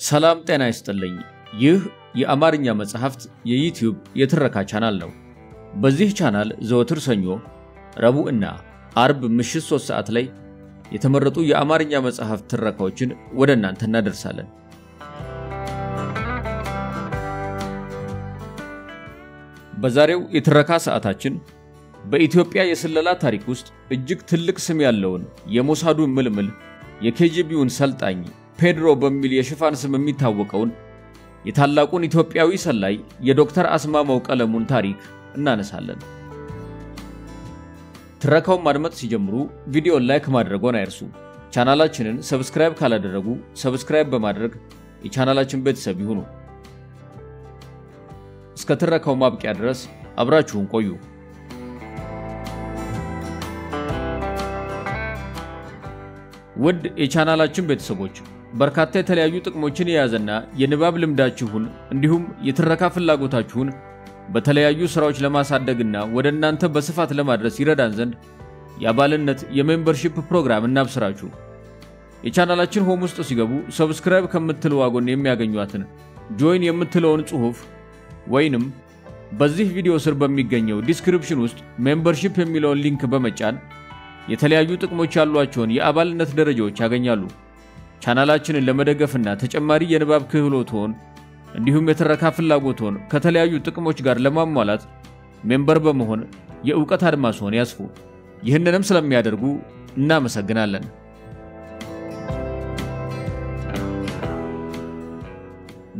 ሰላም ጤና ይስጥልኝ ይህ የአማርኛ መጽሐፍት የዩቲዩብ የትረካ ቻናል ነው በዚህ ቻናል ዘወትር ሰኞ ረቡዕ እና አርብ ምሽት 3 ሰዓት ላይ የተመረጡ የአማርኛ መጽሐፍት ትረካዎችን ወደ እናንተ እናደርሳለን በዛሬው የትረካ ሰዓታችን በኢትዮጵያ የስለላ ታሪክ ውስጥ እጅግ ትልቅ ስም ያለውን የሞሳዱ ምልምል የኬጂቢውን ሰልጣኝ ፔድሮ በሚል የሽፋን ስም የሚታወቀውን የታላቁን ኢትዮጵያዊ ሰላይ የዶክተር አስማማው ቀለሙን ታሪክ እናነሳለን ትረካው ማድመጥ ሲጀምሩ ቪዲዮ ላይክ ማድረግዎን አይርሱ ቻናላችንን ሰብስክራይብ ካላደረጉ ሰብስክራይብ በማድረግ የቻናላችን ቤተሰብ ይሁኑ እስከ ትረካው ማብቂያ ድረስ አብራችሁን ቆዩ ውድ የቻናላችን ቤተሰቦች በርካታ የተለያዩ ጥቅሞችን የያዘና የንባብ ልምዳችሁን እንዲሁም የትረካ ፍላጎታችሁን በተለያዩ ስራዎች ለማሳደግና ወደ እናንተ በስፋት ለማድረስ ይረዳን ዘንድ የአባልነት የሜምበርሺፕ ፕሮግራም እናብስራችሁ የቻናላችን ሆም ውስጥ ሲገቡ ሰብስክራይብ ከምትለው አጎን የሚያገኙአትን ጆይን የምትለውን ጽሑፍ ወይንም በዚህ ቪዲዮ ስር በሚገኘው ዲስክሪፕሽን ውስጥ ሜምበርሺፕ የሚለውን ሊንክ በመጫን የተለያዩ ጥቅሞች ያሏቸውን የአባልነት ደረጃዎች ያገኛሉ ቻናላችንን ለመደገፍና ተጨማሪ የንባብ ክህሎቶን እንዲሁም የተረካ ፍላጎቶን ከተለያዩ ጥቅሞች ጋር ለማሟላት ሜምበር በመሆን የዕውቀት አድማስዎን ያስፉ ይህንንም ስለሚያደርጉ እናመሰግናለን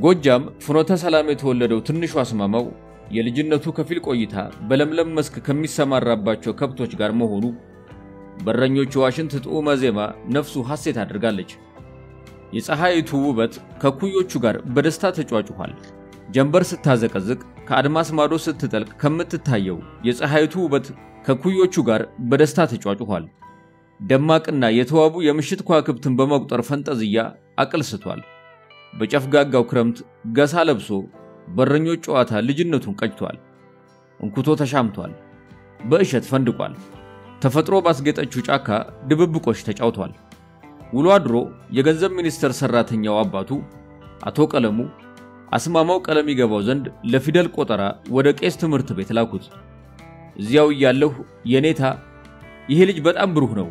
ጎጃም ፍኖተ ሰላም የተወለደው ትንሹ አስማማው የልጅነቱ ከፊል ቆይታ በለምለም መስክ ከሚሰማራባቸው ከብቶች ጋር መሆኑ በረኞቹ ዋሽንት ጡመ ዜማ ነፍሱ ሐሴት አድርጋለች የፀሐይቱ ውበት ከኩዮቹ ጋር በደስታ ተጫጭቷል ጀንበር ስታዘቀዝቅ ከአድማስ ማዶ ስትጠልቅ ከምትታየው የፀሐይቱ ውበት ከኩዮቹ ጋር በደስታ ተጫጭቷል ደማቅና የተዋቡ የምሽት ኳክብትን በመቁጠር ፈንጠዝያ አቅልስቷል በጨፍጋጋው ክረምት ገሳ ለብሶ በረኞች ጨዋታ ልጅነቱን ቀጭቷል እንኩቶ ተሻምቷል በእሸት ፈንድቋል ተፈጥሮ ባስጌጠችው ጫካ ድብብቆሽ ተጫውቷል ውሎ አድሮ የገንዘብ ሚኒስተር ሰራተኛው አባቱ አቶ ቀለሙ አስማማው ቀለም ይገባው ዘንድ ለፊደል ቆጠራ ወደ ቄስ ትምህርት ቤት ላኩት እዚያው ያለው የኔታ ይሄ ልጅ በጣም ብሩህ ነው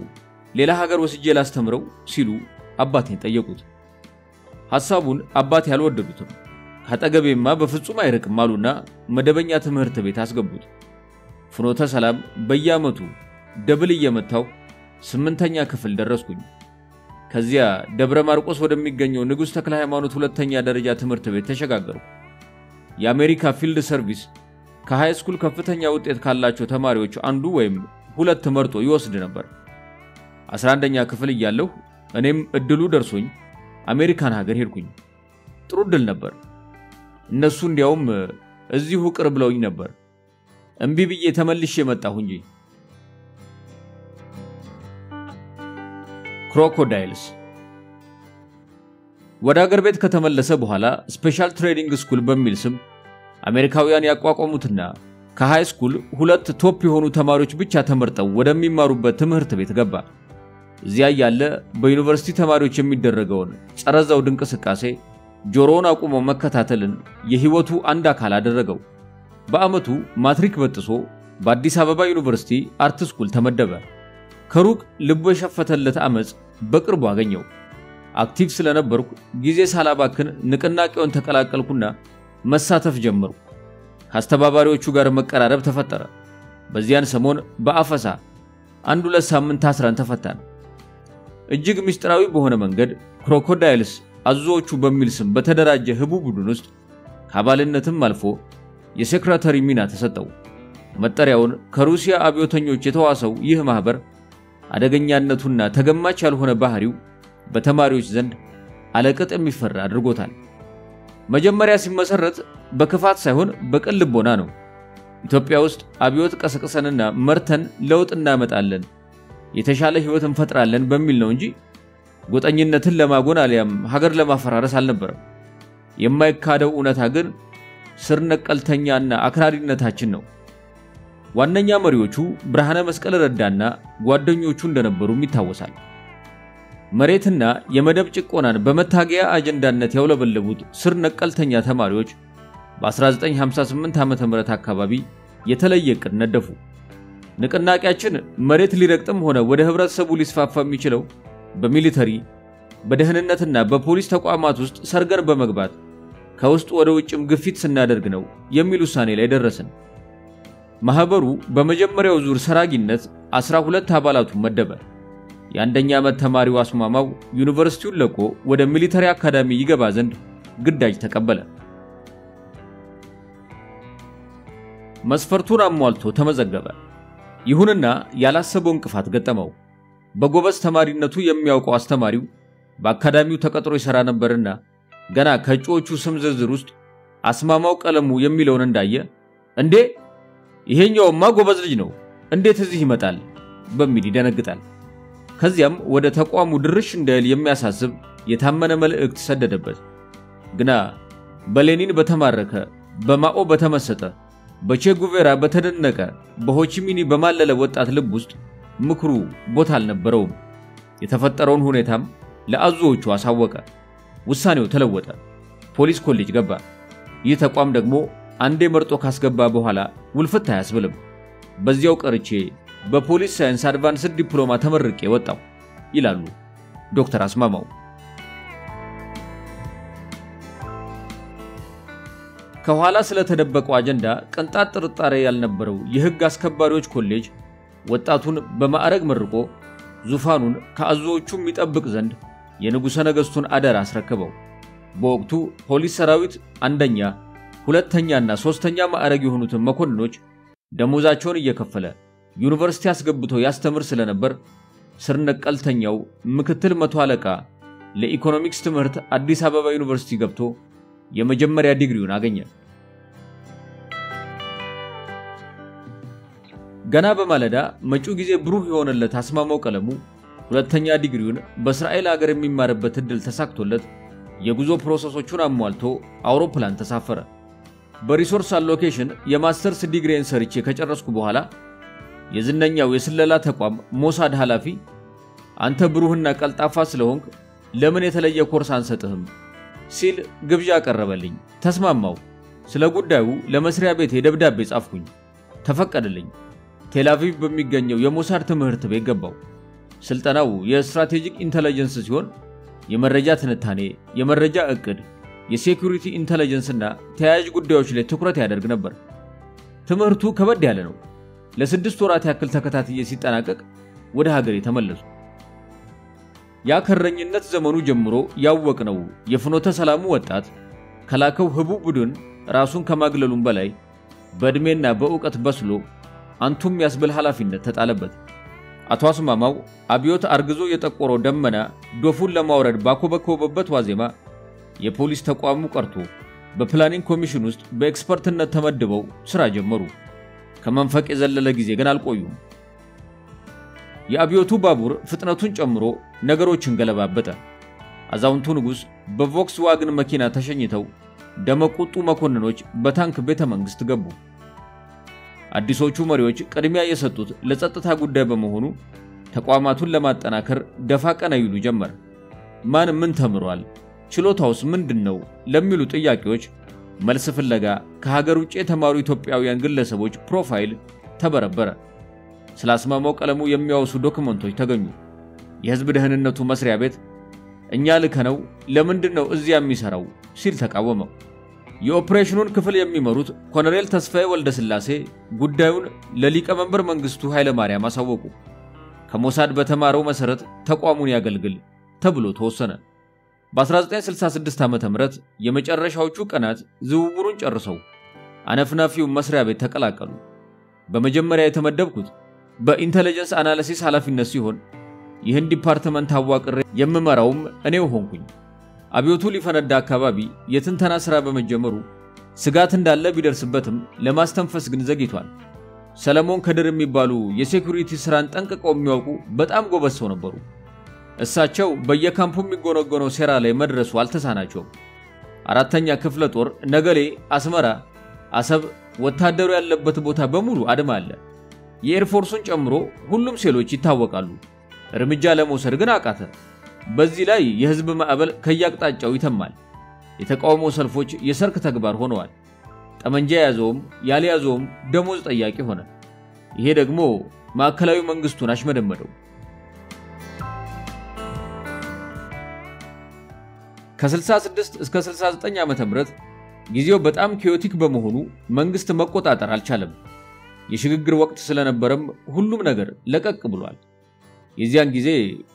ሌላ ሀገር ወስጄ ላስተምረው ሲሉ አባቴን ጠየቁት ሐሳቡን አባቴ ያልወደዱትም ካጠገቤማ በፍጹም አይርቅም አሉና መደበኛ ትምህርት ቤት አስገቡት ፍኖተ ሰላም በየአመቱ ደብል እየመታው 8ኛ ክፍል ደረስኩኝ ከዚያ ደብረ ማርቆስ ወደሚገኘው ንጉስ ተክለ ሃይማኖት ሁለተኛ ደረጃ ትምህርት ቤት ተሸጋገርኩ የአሜሪካ ፊልድ ሰርቪስ ከሃይ ስኩል ከፍተኛ ውጤት ካላቸው ተማሪዎች አንዱ ወይም ሁለት ተመርጦ ይወስድ ነበር 11ኛ ክፍል እያለሁ እኔም እድሉ ደርሶኝ አሜሪካን ሀገር ሄድኩኝ ጥሩ እድል ነበር እነሱ እንዲያውም እዚሁ ቅርብ ብለውኝ ነበር እንቢ ብዬ ተመልሼ መጣሁ እንጂ ክሮኮዳይልስ ወደ ሀገር ቤት ከተመለሰ በኋላ ስፔሻል ትሬኒንግ ስኩል በሚል ስም አሜሪካውያን ያቋቋሙትና ከሃይ ስኩል ሁለት ቶፕ የሆኑ ተማሪዎች ብቻ ተመርጠው ወደሚማሩበት ትምህርት ቤት ገባ እዚያ ያለ በዩኒቨርሲቲ ተማሪዎች የሚደረገውን ጸረዛው ድንቅስቃሴ ጆሮውን አቁሞ መከታተልን የህይወቱ አንድ አካል አደረገው በአመቱ ማትሪክ በጥሶ በአዲስ አበባ ዩኒቨርሲቲ አርት ስኩል ተመደበ ከሩቅ ልቡ የሸፈተለት አመጽ በቅርቡ አገኘው አክቲቭ ስለነበርኩ ጊዜ ሳላባክን ንቅናቄውን ተቀላቀልኩና መሳተፍ ጀመርኩ ካስተባባሪዎቹ ጋር መቀራረብ ተፈጠረ በዚያን ሰሞን በአፈሳ አንድ ሁለት ሳምንት ታስረን ተፈታን እጅግ ምስጢራዊ በሆነ መንገድ ክሮኮዳይልስ አዞዎቹ በሚል ስም በተደራጀ ህቡ ቡድን ውስጥ ከአባልነትም አልፎ የሴክሬታሪ ሚና ተሰጠው መጠሪያውን ከሩሲያ አብዮተኞች የተዋሰው ይህ ማህበር አደገኛነቱና ተገማች ያልሆነ ባህሪው በተማሪዎች ዘንድ አለቅጥ የሚፈራ አድርጎታል መጀመሪያ ሲመሰረት በክፋት ሳይሆን በቅን ልቦና ነው ኢትዮጵያ ውስጥ አብዮት ቀሰቀሰንና መርተን ለውጥ እናመጣለን የተሻለ ህይወት እንፈጥራለን በሚል ነው እንጂ ጎጠኝነትን ለማጎን አሊያም ሀገር ለማፈራረስ አልነበረም የማይካደው ኡነታ ግን ስር ነቀልተኛና አክራሪነታችን ነው ዋነኛ መሪዎቹ ብርሃነ መስቀል ረዳና ጓደኞቹ እንደነበሩ ይታወሳል መሬትና የመደብ ጭቆናን በመታገያ አጀንዳነት ያውለበለቡት ስር ነቀልተኛ ተማሪዎች በ1958 ዓመተ ምህረት አካባቢ የተለየ ዕቅድ ነደፉ። ንቅናቄያችን መሬት ሊረግጥም ሆነ ወደ ህብረተሰቡ ሊስፋፋ የሚችለው በሚሊተሪ በደህንነትና በፖሊስ ተቋማት ውስጥ ሰርገር በመግባት ከውስጥ ወደ ውጭም ግፊት ስናደርግ ነው የሚል ውሳኔ ላይ ደረስን። ማህበሩ በመጀመሪያው ዙር ሰራጊነት 12 አባላቱን መደበ። የአንደኛ ዓመት ተማሪው አስማማው ዩኒቨርሲቲውን ለቆ ወደ ሚሊተሪ አካዳሚ ይገባ ዘንድ ግዳጅ ተቀበለ። መስፈርቱን አሟልቶ ተመዘገበ። ይሁንና ያላሰበው እንቅፋት ገጠመው። በጎበዝ ተማሪነቱ የሚያውቀው አስተማሪው በአካዳሚው ተቀጥሮ ይሰራ ነበርና ገና ከእጩዎቹ ስም ዝርዝር ውስጥ አስማማው ቀለሙ የሚለውን እንዳየ እንዴ ይሄኛውማ ጎበዝ ልጅ ነው እንዴት እዚህ ይመጣል በሚል ይደነግጣል። ከዚያም ወደ ተቋሙ ድርሽ እንዳይል የሚያሳስብ የታመነ መልእክት ሰደደበት። ግና በሌኒን በተማረከ በማኦ በተመሰጠ በቼ ጉቬራ በተደነቀ በሆቺሚኒ በማለለ ወጣት ልብ ውስጥ ምክሩ ቦታ አልነበረውም። የተፈጠረውን ሁኔታም ለአዙዎቹ አሳወቀ። ውሳኔው ተለወጠ። ፖሊስ ኮሌጅ ገባ። ይህ ተቋም ደግሞ አንዴ መርጦ ካስገባ በኋላ ውልፍት አያስብልም። በዚያው ቀርቼ በፖሊስ ሳይንስ አድቫንስድ ዲፕሎማ ተመርቄ ወጣው ይላሉ ዶክተር አስማማው። ከኋላ ስለተደበቀው አጀንዳ ቅንጣት ጥርጣሬ ያልነበረው የህግ አስከባሪዎች ኮሌጅ ወጣቱን በማዕረግ መርቆ ዙፋኑን ከአዞዎቹ የሚጠብቅ ዘንድ የንጉሠ ነገሥቱን አደራ አስረከበው። በወቅቱ ፖሊስ ሰራዊት አንደኛ፣ ሁለተኛና ሶስተኛ ማዕረግ የሆኑትን መኮንኖች ደሞዛቸውን እየከፈለ ዩኒቨርሲቲ አስገብቶ ያስተምር ስለነበር ስር ነቀልተኛው ምክትል መቶ አለቃ ለኢኮኖሚክስ ትምህርት አዲስ አበባ ዩኒቨርሲቲ ገብቶ የመጀመሪያ ዲግሪውን አገኘ። ገና በማለዳ መጪው ጊዜ ብሩህ የሆነለት አስማማው ቀለሙ ሁለተኛ ዲግሪውን በእስራኤል ሀገር የሚማርበት እድል ተሳክቶለት የጉዞ ፕሮሰሶቹን አሟልቶ አውሮፕላን ተሳፈረ። በሪሶርስ አሎኬሽን የማስተርስ ዲግሪን ሰርቼ ከጨረስኩ በኋላ የዝነኛው የስለላ ተቋም ሞሳድ ኃላፊ አንተ ብሩህና ቀልጣፋ ስለሆንክ ለምን የተለየ ኮርስ አንሰጥህም ሲል ግብዣ አቀረበልኝ። ተስማማው። ስለ ጉዳዩ ለመስሪያ ቤት ደብዳቤ ጻፍኩኝ። ተፈቀደልኝ። ቴልአቪቭ በሚገኘው የሞሳድ ትምህርት ቤት ገባው። ስልጠናው የስትራቴጂክ ኢንተለጀንስ ሲሆን የመረጃ ትንታኔ፣ የመረጃ ዕቅድ፣ የሴኩሪቲ ኢንተለጀንስና ተያያዥ ጉዳዮች ላይ ትኩረት ያደርግ ነበር። ትምህርቱ ከበድ ያለ ነው። ለ6 ወራት ያክል ተከታትዬ ሲጠናቀቅ ወደ ሀገሬ ተመለሱ። ያከረኝነት ዘመኑ ጀምሮ ያወቅነው የፍኖተ ሰላሙ ወጣት ከላከው ህቡ ቡድን ራሱን ከማግለሉም በላይ በእድሜና በእውቀት በስሎ አንቱም ያስብል ኃላፊነት ተጣለበት። አቶ አስማማው አብዮት አርግዞ የጠቆረው ደመና ዶፉን ለማውረድ ባኮበኮበበት ዋዜማ የፖሊስ ተቋሙ ቀርቶ በፕላኒንግ ኮሚሽን ውስጥ በኤክስፐርትነት ተመድበው ስራ ጀመሩ። ከመንፈቅ የዘለለ ጊዜ ግን አልቆዩም። የአብዮቱ ባቡር ፍጥነቱን ጨምሮ ነገሮችን ገለባበጠ። አዛውንቱ ንጉስ በቮክስዋገን መኪና ተሸኝተው ደመቁጡ መኮንኖች በታንክ ቤተ መንግስት ገቡ። አዲሶቹ መሪዎች ቅድሚያ የሰጡት ለጸጥታ ጉዳይ በመሆኑ ተቋማቱን ለማጠናከር ደፋ ቀና ይሉ ጀመር። ማን ምን ተምሯል፣ ችሎታውስ ምንድነው ለሚሉ ጥያቄዎች መልስ ፍለጋ ከሀገር ውጭ የተማሩ ኢትዮጵያውያን ግለሰቦች ፕሮፋይል ተበረበረ። ስላስማማው ቀለሙ የሚያወሱ ዶክመንቶች ተገኙ። የህዝብ ደህንነቱ መስሪያ ቤት እኛ ልከነው ለምንድነው እዚያ የሚሰራው ሲል ተቃወመው። የኦፕሬሽኑን ክፍል የሚመሩት ኮሎኔል ተስፋዬ ወልደስላሴ ጉዳዩን ለሊቀመንበር መንግስቱ ኃይለ ማርያም አሳወቁ። ከሞሳድ በተማረው መሰረት ተቋሙን ያገልግል ተብሎ ተወሰነ። በ1966 ዓመተ ምህረት የመጨረሻዎቹ ቀናት ዝውውሩን ጨርሰው አነፍናፊው መስሪያ ቤት ተቀላቀሉ። በመጀመሪያ የተመደብኩት በኢንተለጀንስ አናሊሲስ ኃላፊነት ሲሆን ይህን ዲፓርትመንት አዋቅሬ የምመራውም እኔው ሆንኩኝ። አብዮቱ ሊፈነዳ አካባቢ የትንተና ስራ በመጀመሩ ስጋት እንዳለ ቢደርስበትም ለማስተንፈስ ግን ዘግይቷል። ሰለሞን ከድር የሚባሉ የሴኩሪቲ ስራን ጠንቅቀው የሚያውቁ በጣም ጎበዝ ሰው ነበሩ። እሳቸው በየካምፑ የሚጎነጎነው ሴራ ላይ መድረሱ አልተሳናቸውም። አራተኛ ክፍለ ጦር ነገሌ፣ አስመራ፣ አሰብ ወታደሩ ያለበት ቦታ በሙሉ አድማ አለ። የኤርፎርሱን ጨምሮ ሁሉም ሴሎች ይታወቃሉ። እርምጃ ለመውሰድ ግን አቃተ። በዚህ ላይ የህዝብ ማዕበል ከያቅጣጫው ይተማል። የተቃውሞ ሰልፎች የሰርክ ተግባር ሆነዋል። ጠመንጃ ያዘውም ያልያዘውም ደሞዝ ጠያቂ ሆነ። ይሄ ደግሞ ማዕከላዊ መንግስቱን አሽመደመደው። ከ66 እስከ 69 ዓመተ ምህረት ጊዜው በጣም ኪዮቲክ በመሆኑ መንግስት መቆጣጠር አልቻለም። የሽግግር ወቅት ስለነበረም ሁሉም ነገር ለቀቅ ብሏል። የዚያን ጊዜ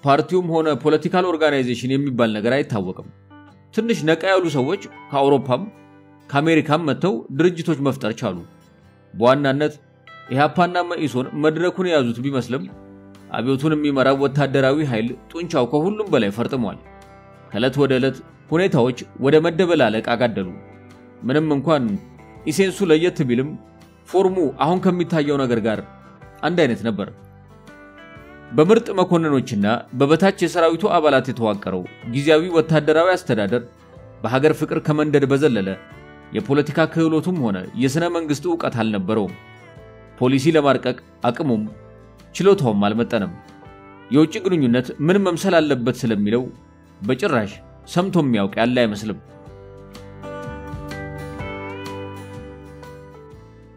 ፓርቲውም ሆነ ፖለቲካል ኦርጋናይዜሽን የሚባል ነገር አይታወቅም። ትንሽ ነቃ ያሉ ሰዎች ከአውሮፓም ከአሜሪካም መተው ድርጅቶች መፍጠር ቻሉ። በዋናነት ኢህአፓና መኢሶን መድረኩን ያዙት ቢመስልም አብዮቱን የሚመራው ወታደራዊ ኃይል ጡንቻው ከሁሉም በላይ ፈርጥሟል። ከለት ወደ ለት ሁኔታዎች ወደ መደበላለቅ አጋደሉ። ምንም እንኳን ኢሴንሱ ለየት ቢልም ፎርሙ አሁን ከሚታየው ነገር ጋር አንድ አይነት ነበር። በምርጥ መኮንኖችና በበታች የሰራዊቱ አባላት የተዋቀረው ጊዜያዊ ወታደራዊ አስተዳደር በሀገር ፍቅር ከመንደድ በዘለለ የፖለቲካ ክህሎቱም ሆነ የሥነ መንግስት ዕውቀት አልነበረውም። ፖሊሲ ለማርቀቅ አቅሙም ችሎታውም አልመጠንም። የውጭ ግንኙነት ምን መምሰል አለበት ስለሚለው በጭራሽ ሰምቶ የሚያውቅ ያለ አይመስልም።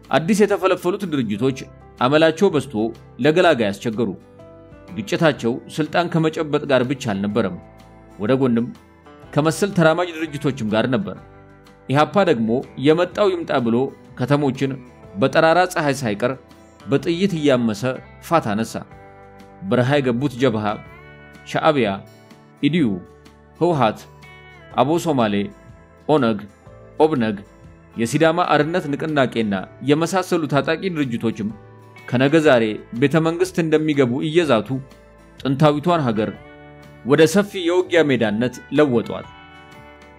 አዲስ የተፈለፈሉት ድርጅቶች አመላቸው በስቶ ለገላጋይ ያስቸገሩ። ግጭታቸው ስልጣን ከመጨበጥ ጋር ብቻ አልነበረም፣ ወደ ጎንም ከመሰል ተራማጅ ድርጅቶችም ጋር ነበር። ኢህአፓ ደግሞ የመጣው ይምጣ ብሎ ከተሞችን በጠራራ ፀሐይ ሳይቀር በጥይት እያመሰ ፋታ ነሳ። በረሃ የገቡት ጀብሃ፣ ሻዕቢያ፣ ኢዲዩ፣ ህውሃት፣ አቦ ሶማሌ፣ ኦነግ፣ ኦብነግ፣ የሲዳማ አርነት ንቅናቄና የመሳሰሉ ታጣቂ ድርጅቶችም ከነገ ዛሬ ቤተመንግስት እንደሚገቡ እየዛቱ ጥንታዊቷን ሀገር ወደ ሰፊ የውጊያ ሜዳነት ለወጧት።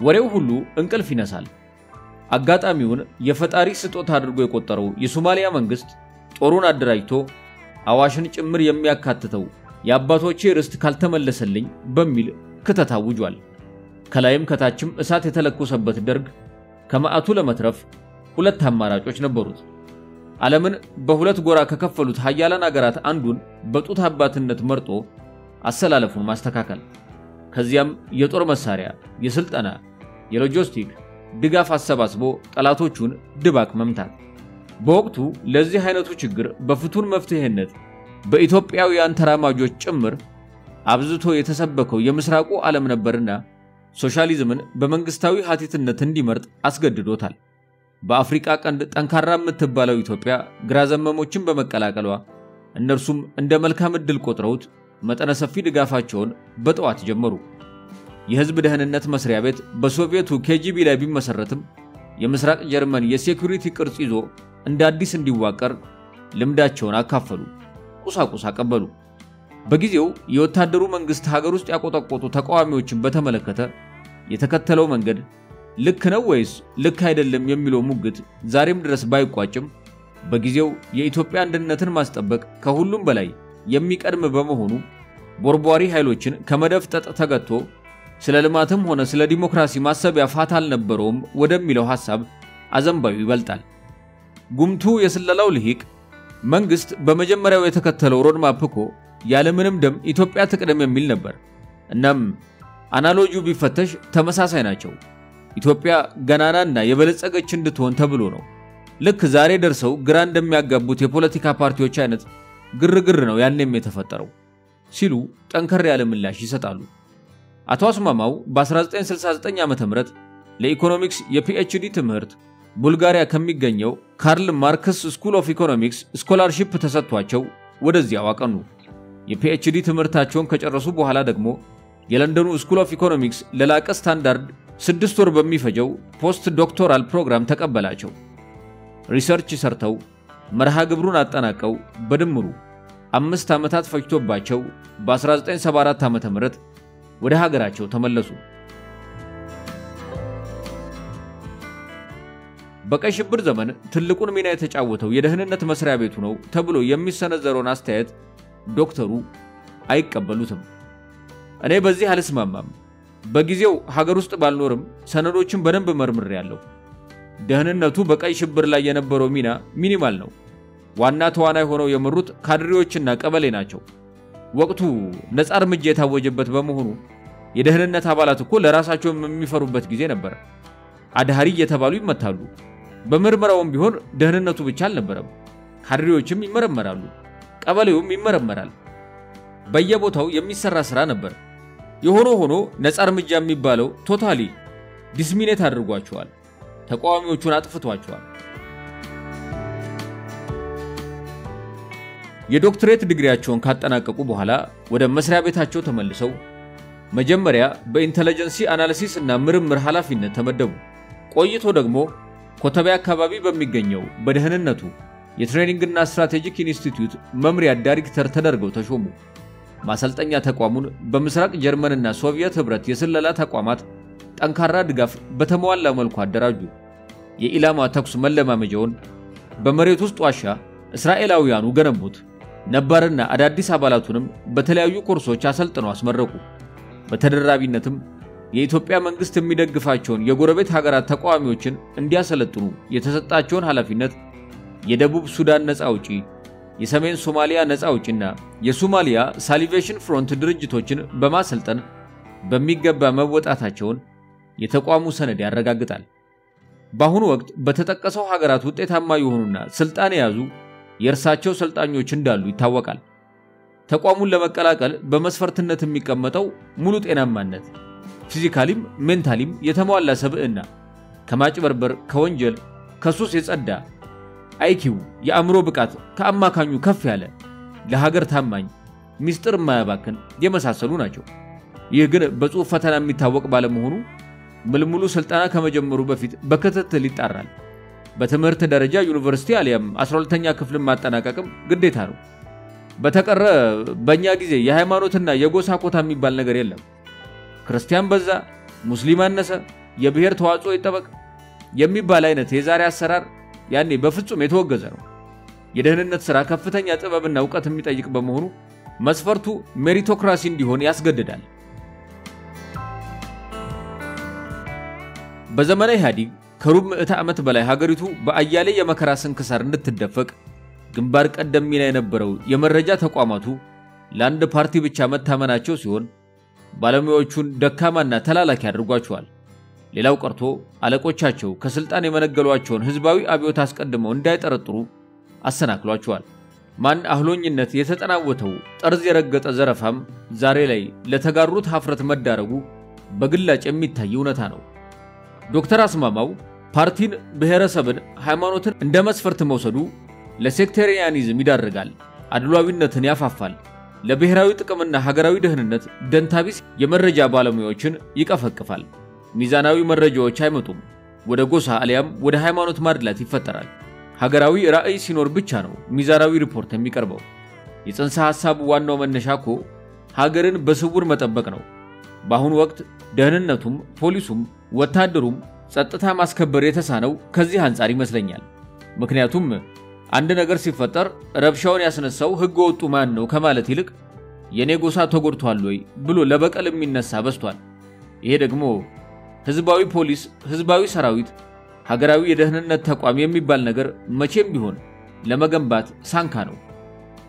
ወሬው ሁሉ እንቅልፍ ይነሳል። አጋጣሚውን የፈጣሪ ስጦታ አድርጎ የቆጠረው የሶማሊያ መንግስት ጦሩን አደራጅቶ አዋሽን ጭምር የሚያካትተው የአባቶቼ ርስት ካልተመለሰልኝ በሚል ክተት አውጇል። ከላይም ከታችም እሳት የተለኮሰበት ደርግ ከመዓቱ ለመትረፍ ሁለት አማራጮች ነበሩት። ዓለምን በሁለት ጎራ ከከፈሉት ሀያላን አገራት አንዱን በጡት አባትነት መርጦ አሰላለፉን ማስተካከል፣ ከዚያም የጦር መሳሪያ፣ የስልጠና፣ የሎጂስቲክ ድጋፍ አሰባስቦ ጠላቶቹን ድባቅ መምታት። በወቅቱ ለዚህ አይነቱ ችግር በፍቱን መፍትሄነት በኢትዮጵያውያን ተራማጆች ጭምር አብዝቶ የተሰበከው የምስራቁ ዓለም ነበርና ሶሻሊዝምን በመንግስታዊ ሀቲትነት እንዲመርጥ አስገድዶታል። በአፍሪካ ቀንድ ጠንካራ የምትባለው ኢትዮጵያ ግራ ዘመሞችን በመቀላቀሏ እነርሱም እንደ መልካም ዕድል ቆጥረውት መጠነ ሰፊ ድጋፋቸውን በጠዋት ጀመሩ። የህዝብ ደህንነት መስሪያ ቤት በሶቪየቱ ኬጂቢ ላይ ቢመሰረትም የምስራቅ ጀርመን የሴኩሪቲ ቅርጽ ይዞ እንደ አዲስ እንዲዋቀር ልምዳቸውን አካፈሉ፣ ቁሳቁስ አቀበሉ። በጊዜው የወታደሩ መንግስት ሀገር ውስጥ ያቆጠቆጡ ተቃዋሚዎችን በተመለከተ የተከተለው መንገድ ልክ ነው ወይስ ልክ አይደለም የሚለው ሙግት ዛሬም ድረስ ባይቋጭም በጊዜው የኢትዮጵያ አንድነትን ማስጠበቅ ከሁሉም በላይ የሚቀድም በመሆኑ ቦርቧሪ ኃይሎችን ከመደፍጠጥ ተገቶ ስለ ልማትም ሆነ ስለ ዲሞክራሲ ማሰቢያ ፋታ አልነበረውም ወደሚለው ሐሳብ አዘንባዩ ይበልጣል። ጉምቱ የስለላው ልሂቅ መንግስት በመጀመሪያው የተከተለው ሮድማፕ እኮ ያለምንም ደም ኢትዮጵያ ትቅደም የሚል ነበር። እናም አናሎጂው ቢፈተሽ ተመሳሳይ ናቸው። ኢትዮጵያ ገናናና የበለጸገች እንድትሆን ተብሎ ነው። ልክ ዛሬ ደርሰው ግራ እንደሚያጋቡት የፖለቲካ ፓርቲዎች አይነት ግርግር ነው ያኔም የተፈጠረው ሲሉ ጠንከር ያለ ምላሽ ይሰጣሉ። አቶ አስማማው በ1969 ዓመተ ምህረት ለኢኮኖሚክስ የፒኤችዲ ትምህርት ቡልጋሪያ ከሚገኘው ካርል ማርክስ ስኩል ኦፍ ኢኮኖሚክስ ስኮላርሺፕ ተሰጥቷቸው ወደዚያው አቀኑ። የፒኤችዲ ትምህርታቸውን ከጨረሱ በኋላ ደግሞ የለንደኑ ስኩል ኦፍ ኢኮኖሚክስ ለላቀ ስታንዳርድ 6 ወር በሚፈጀው ፖስት ዶክተራል ፕሮግራም ተቀበላቸው። ሪሰርች ሰርተው መርሃ ግብሩን አጠናቀው በድምሩ 5 ዓመታት ፈጅቶባቸው በ1974 ዓመተ ምህረት ወደ ሀገራቸው ተመለሱ። በቀይ ሽብር ዘመን ትልቁን ሚና የተጫወተው የደህንነት መስሪያ ቤቱ ነው ተብሎ የሚሰነዘረውን አስተያየት ዶክተሩ አይቀበሉትም። እኔ በዚህ አልስማማም። በጊዜው ሀገር ውስጥ ባልኖርም ሰነዶችን በደንብ መርምሬያለሁ። ደህንነቱ በቀይ ሽብር ላይ የነበረው ሚና ሚኒማል ነው። ዋና ተዋናይ ሆነው የመሩት ካድሬዎችና ቀበሌ ናቸው። ወቅቱ ነፃ እርምጃ የታወጀበት በመሆኑ የደህንነት አባላት እኮ ለራሳቸው የሚፈሩበት ጊዜ ነበር። አድሃሪ እየተባሉ ይመታሉ። በምርመራውም ቢሆን ደህንነቱ ብቻ አልነበረም፣ ካድሬዎችም ይመረመራሉ፣ ቀበሌውም ይመረመራል። በየቦታው የሚሰራ ስራ ነበር። የሆነ ሆኖ ነፃ እርምጃ የሚባለው ቶታሊ ዲስሚኔት አድርጓቸዋል፣ ተቃዋሚዎቹን አጥፍቷቸዋል። የዶክትሬት ዲግሪያቸውን ካጠናቀቁ በኋላ ወደ መስሪያ ቤታቸው ተመልሰው መጀመሪያ በኢንተለጀንሲ አናሊሲስ እና ምርምር ኃላፊነት ተመደቡ። ቆይቶ ደግሞ ኮተቤ አካባቢ በሚገኘው በደህንነቱ የትሬኒንግ እና ስትራቴጂክ ኢንስቲትዩት መምሪያ ዳይሬክተር ተደርገው ተሾሙ። ማሰልጠኛ ተቋሙን በምስራቅ ጀርመንና ሶቪየት ህብረት የስለላ ተቋማት ጠንካራ ድጋፍ በተሟላ መልኩ አደራጁ። የኢላማ ተኩስ መለማመጃውን በመሬት ውስጥ ዋሻ እስራኤላውያኑ ገነቡት። ነባርና አዳዲስ አባላቱንም በተለያዩ ኮርሶች አሰልጥነው አስመረቁ። በተደራቢነትም የኢትዮጵያ መንግስት የሚደግፋቸውን የጎረቤት ሀገራት ተቃዋሚዎችን እንዲያሰለጥኑ የተሰጣቸውን ኃላፊነት የደቡብ ሱዳን ነፃ አውጪ፣ የሰሜን ሶማሊያ ነፃ አውጪና የሶማሊያ ሳሊቬሽን ፍሮንት ድርጅቶችን በማሰልጠን በሚገባ መወጣታቸውን የተቋሙ ሰነድ ያረጋግጣል። በአሁኑ ወቅት በተጠቀሰው ሀገራት ውጤታማ የሆኑና ስልጣን የያዙ የእርሳቸው ሰልጣኞች እንዳሉ ይታወቃል። ተቋሙን ለመቀላቀል በመስፈርትነት የሚቀመጠው ሙሉ ጤናማነት፣ ፊዚካሊም ሜንታሊም የተሟላ ሰብዕና፣ ከማጭበርበር፣ ከወንጀል፣ ከሱስ የጸዳ አይኪው፣ የአእምሮ ብቃት ከአማካኙ ከፍ ያለ፣ ለሀገር ታማኝ፣ ሚስጥር የማያባክን የመሳሰሉ ናቸው። ይህ ግን በጽሑፍ ፈተና የሚታወቅ ባለመሆኑ ምልሙሉ ስልጠና ከመጀመሩ በፊት በክትትል ይጣራል። በትምህርት ደረጃ ዩኒቨርሲቲ አሊያም 12ኛ ክፍል ማጠናቀቅም ግዴታ ነው። በተቀረ በእኛ ጊዜ የሃይማኖትና የጎሳ ኮታ የሚባል ነገር የለም። ክርስቲያን በዛ፣ ሙስሊም አነሰ፣ የብሔር ተዋጽኦ ይጠበቅ የሚባል አይነት የዛሬ አሰራር ያኔ በፍጹም የተወገዘ ነው። የደህንነት ሥራ ከፍተኛ ጥበብና ዕውቀት የሚጠይቅ በመሆኑ መስፈርቱ ሜሪቶክራሲ እንዲሆን ያስገድዳል። በዘመነ ኢህአዴግ ከሩብ ምዕተ ዓመት በላይ ሀገሪቱ በአያሌ የመከራ ስንክሳር እንድትደፈቅ ግንባር ቀደም ሚና የነበረው የመረጃ ተቋማቱ ለአንድ ፓርቲ ብቻ መታመናቸው ሲሆን ባለሙያዎቹን ደካማና ተላላኪ አድርጓቸዋል። ሌላው ቀርቶ አለቆቻቸው ከስልጣን የመነገሏቸውን ህዝባዊ አብዮት አስቀድመው እንዳይጠረጥሩ አሰናክሏቸዋል። ማን አህሎኝነት የተጠናወተው ጠርዝ የረገጠ ዘረፋም ዛሬ ላይ ለተጋሩት ሀፍረት መዳረጉ በግላጭ የሚታይ እውነታ ነው። ዶክተር አስማማው ፓርቲን፣ ብሔረሰብን፣ ሃይማኖትን እንደ መስፈርት መውሰዱ ለሴክተሪያኒዝም ይዳርጋል፣ አድሏዊነትን ያፋፋል፣ ለብሔራዊ ጥቅምና ሀገራዊ ደህንነት ደንታቢስ የመረጃ ባለሙያዎችን ይቀፈቅፋል። ሚዛናዊ መረጃዎች አይመጡም። ወደ ጎሳ አሊያም ወደ ሃይማኖት ማድላት ይፈጠራል። ሀገራዊ ራዕይ ሲኖር ብቻ ነው ሚዛናዊ ሪፖርት የሚቀርበው። የጽንሰ ሐሳቡ ዋናው መነሻኮ ሀገርን በስውር መጠበቅ ነው። በአሁኑ ወቅት ደህንነቱም ፖሊሱም ወታደሩም ጸጥታ ማስከበር የተሳነው ከዚህ አንፃር ይመስለኛል። ምክንያቱም አንድ ነገር ሲፈጠር ረብሻውን ያስነሳው ህገ ወጡ ማን ነው ከማለት ይልቅ የኔ ጎሳ ተጎድቷል ወይ ብሎ ለበቀል የሚነሳ በስቷል። ይሄ ደግሞ ህዝባዊ ፖሊስ፣ ህዝባዊ ሰራዊት፣ ሀገራዊ የደህንነት ተቋም የሚባል ነገር መቼም ቢሆን ለመገንባት ሳንካ ነው።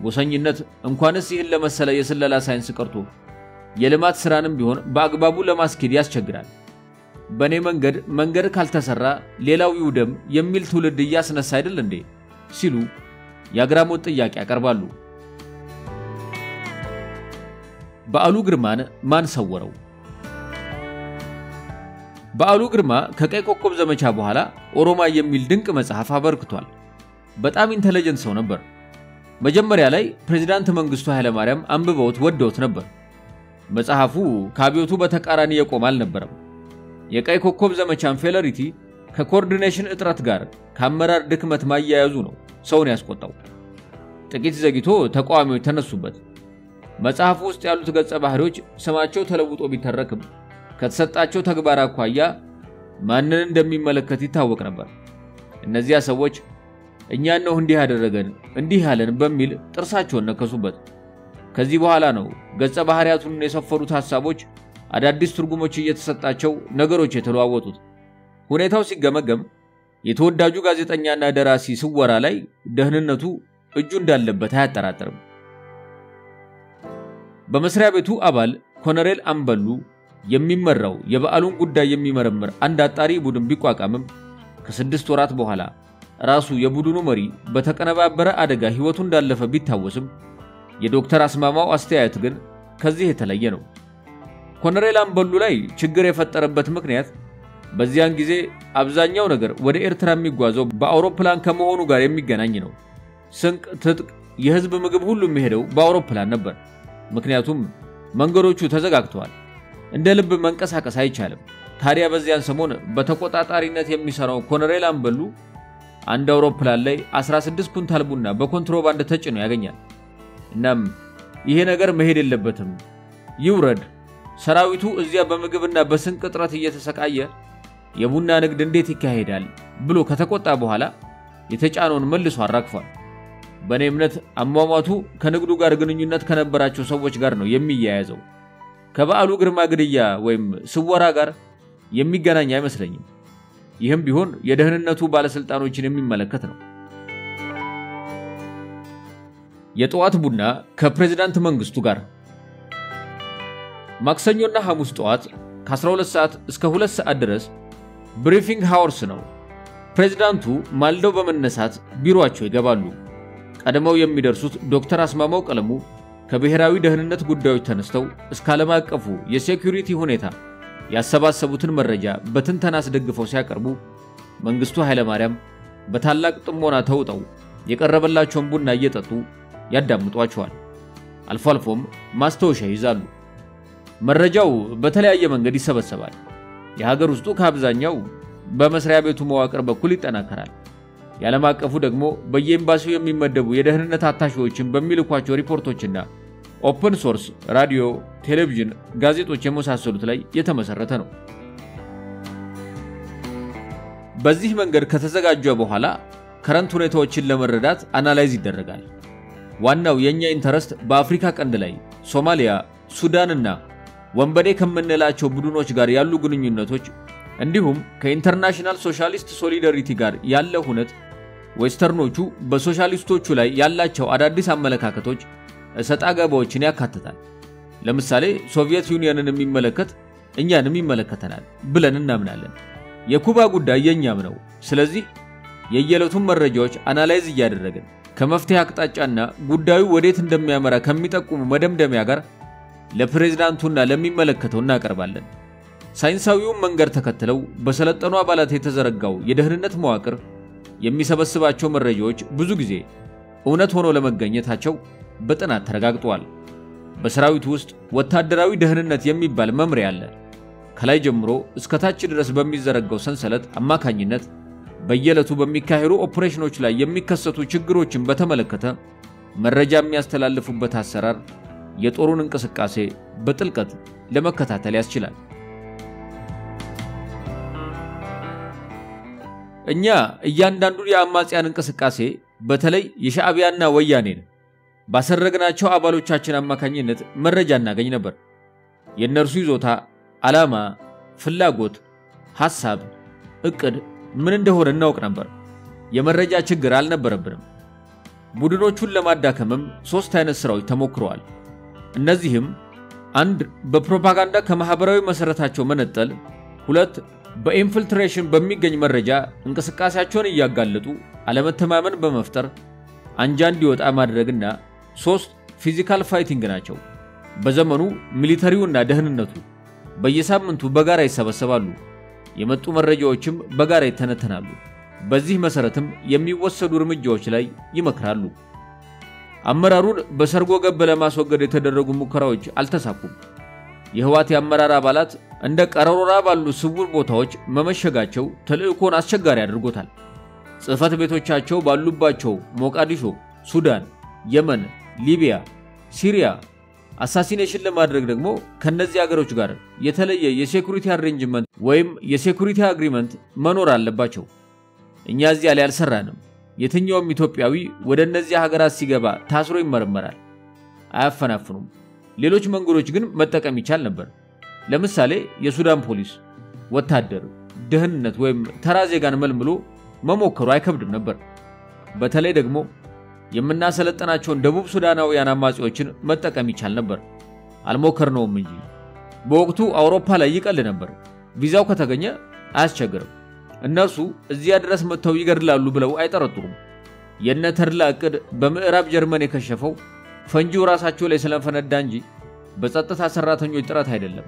ጎሰኝነት እንኳንስ ይህን ለመሰለ የስለላ ሳይንስ ቀርቶ የልማት ስራንም ቢሆን በአግባቡ ለማስኬድ ያስቸግራል። በኔ መንገድ ካልተሰራ ሌላው ይውደም የሚል ትውልድ ያስነሳ አይደል እንዴ ሲሉ ያግራሞት ጥያቄ ያቀርባሉ። በዓሉ ግርማን ማን ሰወረው? በዓሉ ግርማ ከቀይ ኮከብ ዘመቻ በኋላ ኦሮማ የሚል ድንቅ መጽሐፍ አበርክቷል። በጣም ኢንተለጀንት ሰው ነበር። መጀመሪያ ላይ ፕሬዝዳንት መንግስቱ ኃይለማርያም አንብበውት ወደውት ነበር። መጽሐፉ ከአብዮቱ በተቃራኒ የቆመ አልነበረም። የቀይ ኮከብ ዘመቻን ፌለሪቲ ከኮኦርዲኔሽን እጥረት ጋር ከአመራር ድክመት ማያያዙ ነው ሰውን ያስቆጣው። ጥቂት ዘግይቶ ተቃዋሚዎች ተነሱበት። መጽሐፉ ውስጥ ያሉት ገጸ ባህሪዎች ስማቸው ተለውጦ ቢተረክም ከተሰጣቸው ተግባር አኳያ ማንን እንደሚመለከት ይታወቅ ነበር። እነዚያ ሰዎች እኛን ነው እንዲህ ያደረገን እንዲህ ያለን በሚል ጥርሳቸውን ነከሱበት። ከዚህ በኋላ ነው ገጸ ባህሪያቱን የሰፈሩት ሐሳቦች አዳዲስ ትርጉሞች እየተሰጣቸው ነገሮች የተለዋወጡት። ሁኔታው ሲገመገም የተወዳጁ ጋዜጠኛና ደራሲ ስወራ ላይ ደህንነቱ እጁ እንዳለበት አያጠራጥርም። በመስሪያ ቤቱ አባል ኮሎኔል አምበሉ የሚመራው የበዓሉን ጉዳይ የሚመረምር አንድ አጣሪ ቡድን ቢቋቋምም ከ6 ወራት በኋላ ራሱ የቡድኑ መሪ በተቀነባበረ አደጋ ህይወቱ እንዳለፈ ቢታወስም የዶክተር አስማማው አስተያየት ግን ከዚህ የተለየ ነው። ኮሎኔል አምበሉ ላይ ችግር የፈጠረበት ምክንያት በዚያን ጊዜ አብዛኛው ነገር ወደ ኤርትራ የሚጓዘው በአውሮፕላን ከመሆኑ ጋር የሚገናኝ ነው። ስንቅ፣ ትጥቅ፣ የህዝብ ምግብ ሁሉ የሚሄደው በአውሮፕላን ነበር። ምክንያቱም መንገዶቹ ተዘጋግተዋል። እንደ ልብ መንቀሳቀስ አይቻልም። ታዲያ በዚያን ሰሞን በተቆጣጣሪነት የሚሰራው ኮሎኔል አምበሉ አንድ አውሮፕላን ላይ 16 ኩንታል ቡና በኮንትሮባንድ ተጭኖ ያገኛል። እናም ይሄ ነገር መሄድ የለበትም ይውረድ፣ ሰራዊቱ እዚያ በምግብና በስንቅ እጥረት እየተሰቃየ የቡና ንግድ እንዴት ይካሄዳል ብሎ ከተቆጣ በኋላ የተጫነውን መልሶ አራግፏል። በኔ እምነት አሟሟቱ ከንግዱ ጋር ግንኙነት ከነበራቸው ሰዎች ጋር ነው የሚያያዘው። ከበዓሉ ግርማ ግድያ ወይም ስወራ ጋር የሚገናኝ አይመስለኝም። ይህም ቢሆን የደህንነቱ ባለስልጣኖችን የሚመለከት ነው። የጠዋት ቡና ከፕሬዝዳንት መንግስቱ ጋር ማክሰኞና ሐሙስ ጠዋት ከ12 ሰዓት እስከ 2 ሰዓት ድረስ ብሪፊንግ ሃወርስ ነው። ፕሬዝዳንቱ ማልደው በመነሳት ቢሮአቸው ይገባሉ። ቀድመው የሚደርሱት ዶክተር አስማማው ቀለሙ ከብሔራዊ ደህንነት ጉዳዮች ተነስተው እስከ ዓለም አቀፉ የሴኩሪቲ ሁኔታ ያሰባሰቡትን መረጃ በትንተና አስደግፈው ሲያቀርቡ መንግስቱ ኃይለ ማርያም በታላቅ ጥሞና ተውጠው የቀረበላቸውን ቡና እየጠጡ ያዳምጧቸዋል። አልፎ አልፎም ማስተዋሻ ይዛሉ። መረጃው በተለያየ መንገድ ይሰበሰባል። የሀገር ውስጡ ከአብዛኛው በመስሪያ ቤቱ መዋቅር በኩል ይጠናከራል። የዓለም አቀፉ ደግሞ በየኤምባሲው የሚመደቡ የደህንነት አታሺዎችን በሚልኳቸው ሪፖርቶችና ኦፕን ሶርስ ራዲዮ፣ ቴሌቪዥን፣ ጋዜጦች የመሳሰሉት ላይ የተመሰረተ ነው። በዚህ መንገድ ከተዘጋጀ በኋላ ከረንት ሁኔታዎችን ለመረዳት አናላይዝ ይደረጋል። ዋናው የኛ ኢንተረስት በአፍሪካ ቀንድ ላይ ሶማሊያ፣ ሱዳንና ወንበዴ ከምንላቸው ቡድኖች ጋር ያሉ ግንኙነቶች እንዲሁም ከኢንተርናሽናል ሶሻሊስት ሶሊዳሪቲ ጋር ያለው ሁነት ዌስተርኖቹ በሶሻሊስቶቹ ላይ ያላቸው አዳዲስ አመለካከቶች እሰጣ ገባዎችን ያካትታል። ለምሳሌ ሶቪየት ዩኒየንን የሚመለከት እኛንም ይመለከተናል ብለን እናምናለን። የኩባ ጉዳይ የኛም ነው። ስለዚህ የየለቱን መረጃዎች አናላይዝ እያደረግን ከመፍትሄ አቅጣጫና ጉዳዩ ወዴት እንደሚያመራ ከሚጠቁሙ መደምደሚያ ጋር ለፕሬዝዳንቱና ለሚመለከተው እናቀርባለን። ሳይንሳዊውን መንገድ ተከትለው በሰለጠኑ አባላት የተዘረጋው የደህንነት መዋቅር የሚሰበስባቸው መረጃዎች ብዙ ጊዜ እውነት ሆኖ ለመገኘታቸው በጥናት ተረጋግጧል። በሰራዊቱ ውስጥ ወታደራዊ ደህንነት የሚባል መምሪያ አለ። ከላይ ጀምሮ እስከ ታች ድረስ በሚዘረጋው ሰንሰለት አማካኝነት በየለቱ በሚካሄዱ ኦፕሬሽኖች ላይ የሚከሰቱ ችግሮችን በተመለከተ መረጃ የሚያስተላልፉበት አሰራር የጦሩን እንቅስቃሴ በጥልቀት ለመከታተል ያስችላል። እኛ እያንዳንዱ የአማጽያን እንቅስቃሴ በተለይ የሻዕቢያና ወያኔን ባሰረግናቸው አባሎቻችን አማካኝነት መረጃ እናገኝ ነበር። የነርሱ ይዞታ፣ ዓላማ፣ ፍላጎት፣ ሐሳብ፣ እቅድ ምን እንደሆነ እናውቅ ነበር። የመረጃ ችግር አልነበረብንም። ቡድኖቹን ለማዳከምም 3 አይነት ስራዎች ተሞክረዋል። እነዚህም 1 በፕሮፓጋንዳ ከማህበራዊ መሰረታቸው መነጠል፣ 2 በኢንፊልትሬሽን በሚገኝ መረጃ እንቅስቃሴያቸውን እያጋለጡ አለመተማመን በመፍጠር አንጃ እንዲወጣ ማድረግና 3 ፊዚካል ፋይቲንግ ናቸው። በዘመኑ ሚሊተሪውና ደህንነቱ በየሳምንቱ በጋራ ይሰበሰባሉ። የመጡ መረጃዎችም በጋራ ይተነተናሉ። በዚህ መሰረትም የሚወሰዱ እርምጃዎች ላይ ይመክራሉ። አመራሩን በሰርጎ ገብ ለማስወገድ የተደረጉ ሙከራዎች አልተሳኩም። የህዋት የአመራር አባላት እንደ ቀረሮራ ባሉ ስውር ቦታዎች መመሸጋቸው ተልእኮን አስቸጋሪ አድርጎታል። ጽህፈት ቤቶቻቸው ባሉባቸው ሞቃዲሾ፣ ሱዳን፣ የመን፣ ሊቢያ፣ ሲሪያ አሳሲኔሽን ለማድረግ ደግሞ ከነዚህ ሀገሮች ጋር የተለየ የሴኩሪቲ አሬንጅመንት ወይም የሴኩሪቲ አግሪመንት መኖር አለባቸው። እኛ እዚያ ላይ አልሰራንም። የትኛውም ኢትዮጵያዊ ወደ እነዚህ ሀገራት ሲገባ ታስሮ ይመረመራል። አያፈናፍኑም። ሌሎች መንገዶች ግን መጠቀም ይቻል ነበር። ለምሳሌ የሱዳን ፖሊስ፣ ወታደር፣ ደህንነት ወይም ተራ ዜጋን መልምሎ መሞከሩ አይከብድም ነበር። በተለይ ደግሞ የምናሰለጥናቸውን ደቡብ ሱዳናውያን አማጺዎችን መጠቀም ይቻል ነበር። አልሞከርነውም እንጂ በወቅቱ አውሮፓ ላይ ይቀል ነበር። ቪዛው ከተገኘ አያስቸግርም። እነርሱ እዚያ ድረስ መጥተው ይገድላሉ ብለው አይጠረጥሩም። የነ ተድላ እቅድ በምዕራብ ጀርመን የከሸፈው ፈንጂው ራሳቸው ላይ ስለፈነዳ እንጂ በጸጥታ ሰራተኞች ጥረት አይደለም።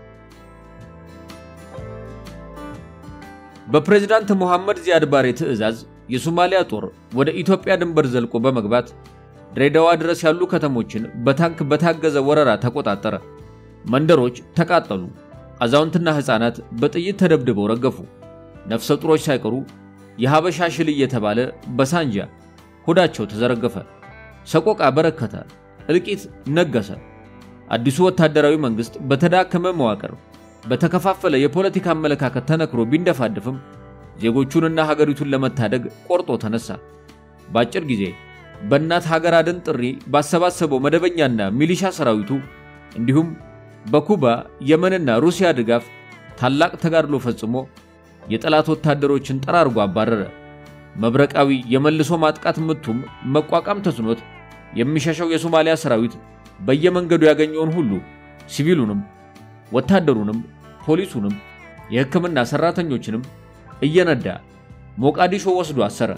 በፕሬዝዳንት መሐመድ ዚያድ ባሬ ትዕዛዝ የሶማሊያ ጦር ወደ ኢትዮጵያ ድንበር ዘልቆ በመግባት ድሬዳዋ ድረስ ያሉ ከተሞችን በታንክ በታገዘ ወረራ ተቆጣጠረ። መንደሮች ተቃጠሉ። አዛውንትና ህፃናት በጥይት ተደብድበው ረገፉ። ነፍሰ ጡሮች ሳይቀሩ የሐበሻ ሽል እየተባለ በሳንጃ ሆዳቸው ተዘረገፈ። ሰቆቃ በረከተ፣ እልቂት ነገሰ። አዲሱ ወታደራዊ መንግስት በተዳከመ መዋቅር በተከፋፈለ የፖለቲካ አመለካከት ተነክሮ ቢንደፋደፍም ዜጎቹንና ሀገሪቱን ለመታደግ ቆርጦ ተነሳ። በአጭር ጊዜ በእናት ሀገር አድን ጥሪ ባሰባሰበው መደበኛና ሚሊሻ ሰራዊቱ እንዲሁም በኩባ የመንና ሩሲያ ድጋፍ ታላቅ ተጋድሎ ፈጽሞ የጠላት ወታደሮችን ጠራርጎ አባረረ። መብረቃዊ የመልሶ ማጥቃት ምቱም መቋቋም ተስኖት የሚሸሸው የሶማሊያ ሰራዊት በየመንገዱ ያገኘውን ሁሉ ሲቪሉንም ወታደሩንም ፖሊሱንም የሕክምና ሰራተኞችንም እየነዳ ሞቃዲሾ ወስዶ አሰረ።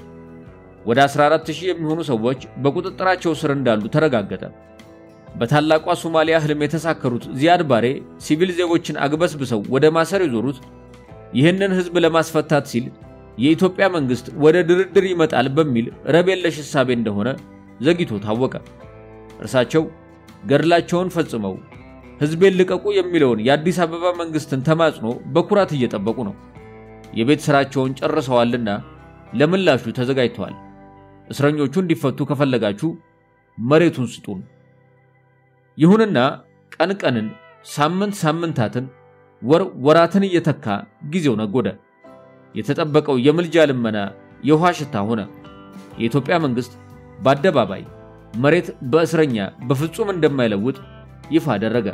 ወደ 14000 የሚሆኑ ሰዎች በቁጥጥራቸው ስር እንዳሉ ተረጋገጠ። በታላቋ ሶማሊያ ህልም የተሳከሩት ዚያድ ባሬ ሲቪል ዜጎችን አግበስብሰው ወደ ማሰር ይዞሩት ይህንን ህዝብ ለማስፈታት ሲል የኢትዮጵያ መንግስት ወደ ድርድር ይመጣል በሚል ረቤለሽ ሐሳብ እንደሆነ ዘግይቶ ታወቀ። እርሳቸው ገድላቸውን ፈጽመው ህዝቤን ልቀቁ የሚለውን የአዲስ አበባ መንግስትን ተማጽኖ በኩራት እየጠበቁ ነው። የቤት ስራቸውን ጨርሰዋልና ለምላሹ ተዘጋጅተዋል። እስረኞቹ እንዲፈቱ ከፈለጋችሁ መሬቱን ስጡን። ይሁንና ቀን ሳምንታትን ወራትን እየተካ ጊዜው ነጎደ። የተጠበቀው የምልጃ ልመና የውሃ ሽታ ሆነ። የኢትዮጵያ መንግስት በአደባባይ መሬት በእስረኛ በፍጹም እንደማይለውጥ ይፋ አደረገ።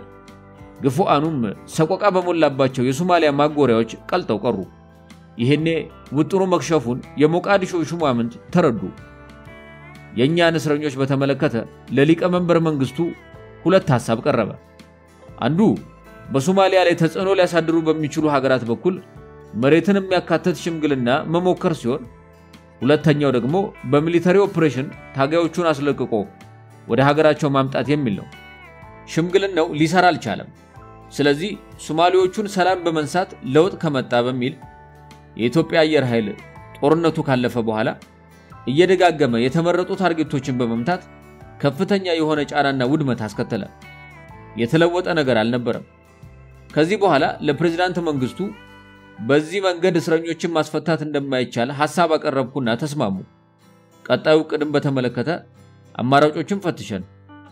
ግፉአኑም ሰቆቃ በሞላባቸው የሶማሊያ ማጎሪያዎች ቀልጠው ቀሩ። ይሄኔ ውጥሩ መክሸፉን የሞቃዲሾ ሹማምንት ተረዱ። የኛን እስረኞች በተመለከተ ለሊቀ መንበር መንግስቱ ሁለት ሐሳብ ቀረበ። አንዱ በሶማሊያ ላይ ተጽዕኖ ሊያሳድሩ በሚችሉ ሀገራት በኩል መሬትን የሚያካተት ሽምግልና መሞከር ሲሆን፣ ሁለተኛው ደግሞ በሚሊተሪ ኦፕሬሽን ታጋዮቹን አስለቅቆ ወደ ሀገራቸው ማምጣት የሚል ነው። ሽምግልናው ሊሰራ አልቻለም። ስለዚህ ሶማሊዎቹን ሰላም በመንሳት ለውጥ ከመጣ በሚል የኢትዮጵያ አየር ኃይል ጦርነቱ ካለፈ በኋላ እየደጋገመ የተመረጡ ታርጌቶችን በመምታት ከፍተኛ የሆነ ጫናና ውድመት አስከተለ። የተለወጠ ነገር አልነበረም። ከዚህ በኋላ ለፕሬዝዳንት መንግስቱ በዚህ መንገድ እስረኞችን ማስፈታት እንደማይቻል ሐሳብ አቀረብኩና ተስማሙ። ቀጣዩ ቅድም በተመለከተ አማራጮችን ፈትሸን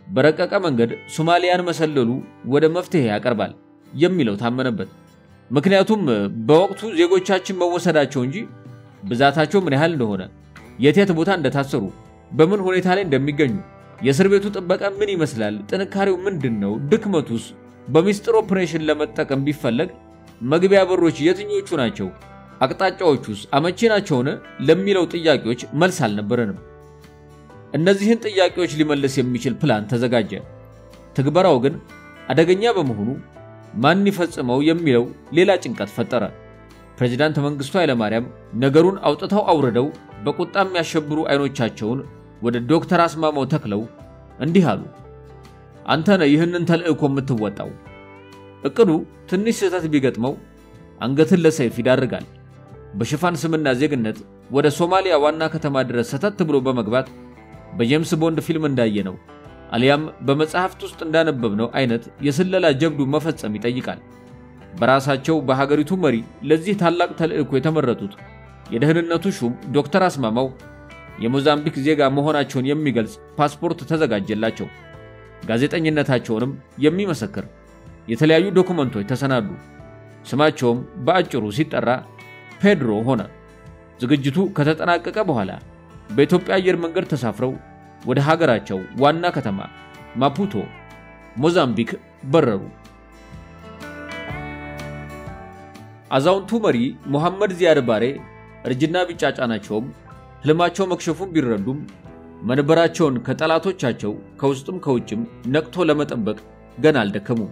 በረቀቀ መንገድ ሶማሊያን መሰለሉ ወደ መፍትሄ ያቀርባል የሚለው ታመነበት። ምክንያቱም በወቅቱ ዜጎቻችን መወሰዳቸው እንጂ ብዛታቸው ምን ያህል እንደሆነ፣ የት ቦታ እንደታሰሩ፣ በምን ሁኔታ ላይ እንደሚገኙ፣ የእስር ቤቱ ጥበቃ ምን ይመስላል፣ ጥንካሬው ምንድነው፣ ድክመቱስ፣ በሚስጥር ኦፕሬሽን ለመጠቀም ቢፈለግ መግቢያ በሮች የትኞቹ ናቸው፣ አቅጣጫዎቹስ አመቺ ናቸውን ለሚለው ጥያቄዎች መልስ አልነበረንም። እነዚህን ጥያቄዎች ሊመልስ የሚችል ፕላን ተዘጋጀ። ትግበራው ግን አደገኛ በመሆኑ ማን ይፈጽመው የሚለው ሌላ ጭንቀት ፈጠረ። ፕሬዝዳንት መንግስቱ ኃይለማርያም ነገሩን አውጥተው አውርደው በቁጣም ያሸብሩ አይኖቻቸውን ወደ ዶክተር አስማማው ተክለው እንዲህ አሉ። አንተ ነህ ይህንን ተልእኮ የምትወጣው። እቅዱ ትንሽ ስህተት ቢገጥመው አንገትን ለሰይፍ ይዳርጋል። በሽፋን ስምና ዜግነት ወደ ሶማሊያ ዋና ከተማ ድረስ ሰተት ብሎ በመግባት በጄምስ ቦንድ ፊልም እንዳየነው አሊያም በመጽሐፍት ውስጥ እንዳነበብነው አይነት የስለላ ጀብዱ መፈጸም ይጠይቃል። በራሳቸው በሀገሪቱ መሪ ለዚህ ታላቅ ተልእኮ የተመረጡት የደህንነቱ ሹም ዶክተር አስማማው የሞዛምቢክ ዜጋ መሆናቸውን የሚገልጽ ፓስፖርት ተዘጋጀላቸው። ጋዜጠኝነታቸውንም የሚመሰክር የተለያዩ ዶክመንቶች ተሰናዱ። ስማቸውም በአጭሩ ሲጠራ ፔድሮ ሆነ። ዝግጅቱ ከተጠናቀቀ በኋላ በኢትዮጵያ አየር መንገድ ተሳፍረው ወደ ሀገራቸው ዋና ከተማ ማፑቶ ሞዛምቢክ በረሩ። አዛውንቱ መሪ መሐመድ ዚያድ ባሬ እርጅና ቢጫጫናቸውም ህልማቸው መክሸፉን ቢረዱም መንበራቸውን ከጠላቶቻቸው ከውስጥም ከውጭም ነቅቶ ለመጠበቅ ገና አልደከሙም።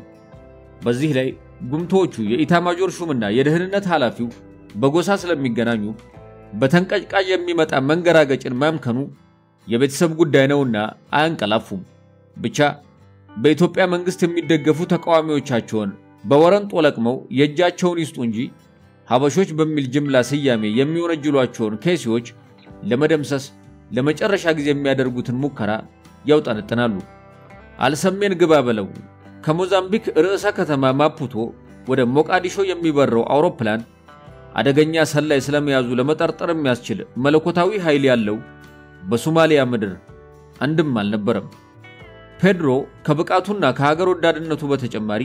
በዚህ ላይ ጉምቶቹ የኢታማጆር ሹምና የደህንነት ኃላፊው በጎሳ ስለሚገናኙ በተንቀጭቃጭ የሚመጣ መንገራገጭን ማምከኑ የቤተሰብ ጉዳይ ነውና አያንቀላፉም። ብቻ በኢትዮጵያ መንግስት የሚደገፉ ተቃዋሚዎቻቸውን በወረንጦ ለቅመው የእጃቸውን ይስጡ እንጂ ሀበሾች በሚል ጅምላ ስያሜ የሚወነጅሏቸውን ኬሲዎች ለመደምሰስ ለመጨረሻ ጊዜ የሚያደርጉትን ሙከራ ያውጣነጥናሉ። አልሰሜን ግባ በለው ከሞዛምቢክ ርዕሰ ከተማ ማፑቶ ወደ ሞቃዲሾ የሚበረው አውሮፕላን አደገኛ ሰላይ ስለመያዙ ለመጠርጠር የሚያስችል መለኮታዊ ኃይል ያለው በሶማሊያ ምድር አንድም አልነበረም። ፔድሮ ከብቃቱና ከሀገር ወዳድነቱ በተጨማሪ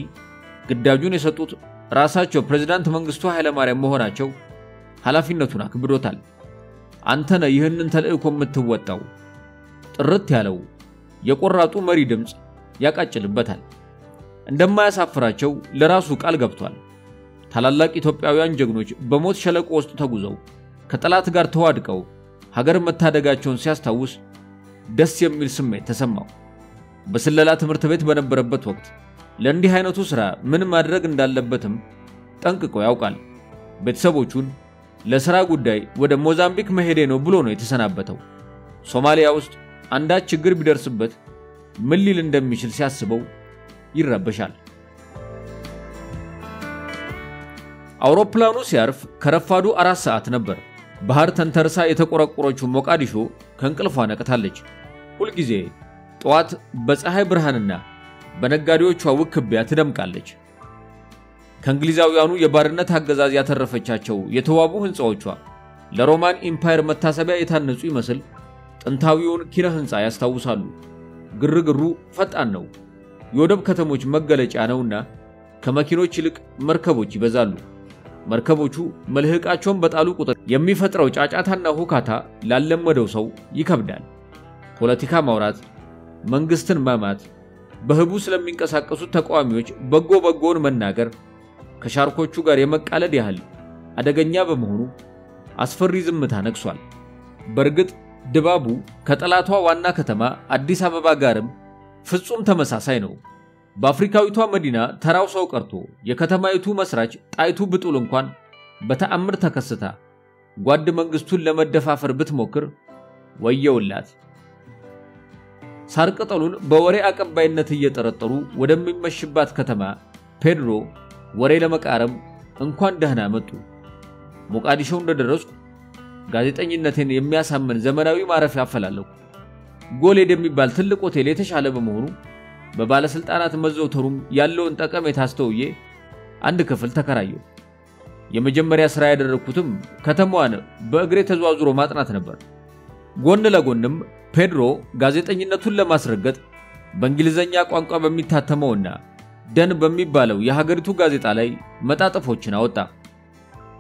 ግዳጁን የሰጡት ራሳቸው ፕሬዝዳንት መንግስቱ ኃይለማርያም መሆናቸው ኃላፊነቱን አክብዶታል። አንተነ ይህንን ተልእኮ የምትወጣው ጥርት ያለው የቆራጡ መሪ ድምጽ ያቃጭልበታል። እንደማያሳፍራቸው ለራሱ ቃል ገብቷል። ታላላቅ ኢትዮጵያውያን ጀግኖች በሞት ሸለቆ ውስጥ ተጉዘው ከጠላት ጋር ተዋድቀው ሀገር መታደጋቸውን ሲያስታውስ ደስ የሚል ስሜት ተሰማው። በስለላ ትምህርት ቤት በነበረበት ወቅት ለእንዲህ አይነቱ ሥራ ምን ማድረግ እንዳለበትም ጠንቅቆ ያውቃል። ቤተሰቦቹን ለሥራ ጉዳይ ወደ ሞዛምቢክ መሄዴ ነው ብሎ ነው የተሰናበተው። ሶማሊያ ውስጥ አንዳች ችግር ቢደርስበት ምን ሊል እንደሚችል ሲያስበው ይረበሻል። አውሮፕላኑ ሲያርፍ ከረፋዱ 4 ሰዓት ነበር። ባህር ተንተርሳ የተቆረቆረችው ሞቃዲሾ ከእንቅልፏ ነቅታለች። ሁል ጊዜ ጠዋት በፀሐይ ብርሃንና በነጋዴዎቿ ውክቢያ ትደምቃለች። ከእንግሊዛውያኑ የባርነት አገዛዝ ያተረፈቻቸው የተዋቡ ህንጻዎቿ ለሮማን ኢምፓየር መታሰቢያ የታነጹ ይመስል ጥንታዊውን ኪነ ህንጻ ያስታውሳሉ። ግርግሩ ፈጣን ነው። የወደብ ከተሞች መገለጫ ነውና ከመኪኖች ይልቅ መርከቦች ይበዛሉ። መርከቦቹ መልህቃቸውን በጣሉ ቁጥር የሚፈጥረው ጫጫታና ሁካታ ላለመደው ሰው ይከብዳል። ፖለቲካ ማውራት፣ መንግስትን ማማት፣ በህቡ ስለሚንቀሳቀሱት ተቃዋሚዎች በጎውን መናገር ከሻርኮቹ ጋር የመቃለድ ያህል አደገኛ በመሆኑ አስፈሪ ዝምታ ነግሷል። በርግጥ ድባቡ ከጠላቷ ዋና ከተማ አዲስ አበባ ጋርም ፍጹም ተመሳሳይ ነው። በአፍሪካዊቷ መዲና ተራው ሰው ቀርቶ የከተማይቱ መስራች ጣይቱ ብጡል እንኳን በተአምር ተከስታ ጓድ መንግስቱን ለመደፋፈር ብትሞክር ወየውላት። ሳርቀጠሉን በወሬ አቀባይነት እየተጠረጠሩ ወደሚመሽባት ከተማ ፔድሮ ወሬ ለመቃረም እንኳን ደህና መጡ። ሞቃዲሾ እንደደረስኩ ጋዜጠኝነቴን የሚያሳምን ዘመናዊ ማረፊያ አፈላለኩ። ጎሌድ የሚባል ትልቅ ሆቴል የተሻለ በመሆኑ በባለስልጣናት መዘውተሩም ያለውን ጠቀሜታ አስተውዬ አንድ ክፍል ተከራየሁ። የመጀመሪያ ስራ ያደረኩትም ከተማዋን በእግሬ ተዟዙሮ ማጥናት ነበር። ጎን ለጎንም ፔድሮ ጋዜጠኝነቱን ለማስረገጥ በእንግሊዘኛ ቋንቋ በሚታተመውና ደን በሚባለው የሀገሪቱ ጋዜጣ ላይ መጣጥፎችን አወጣ።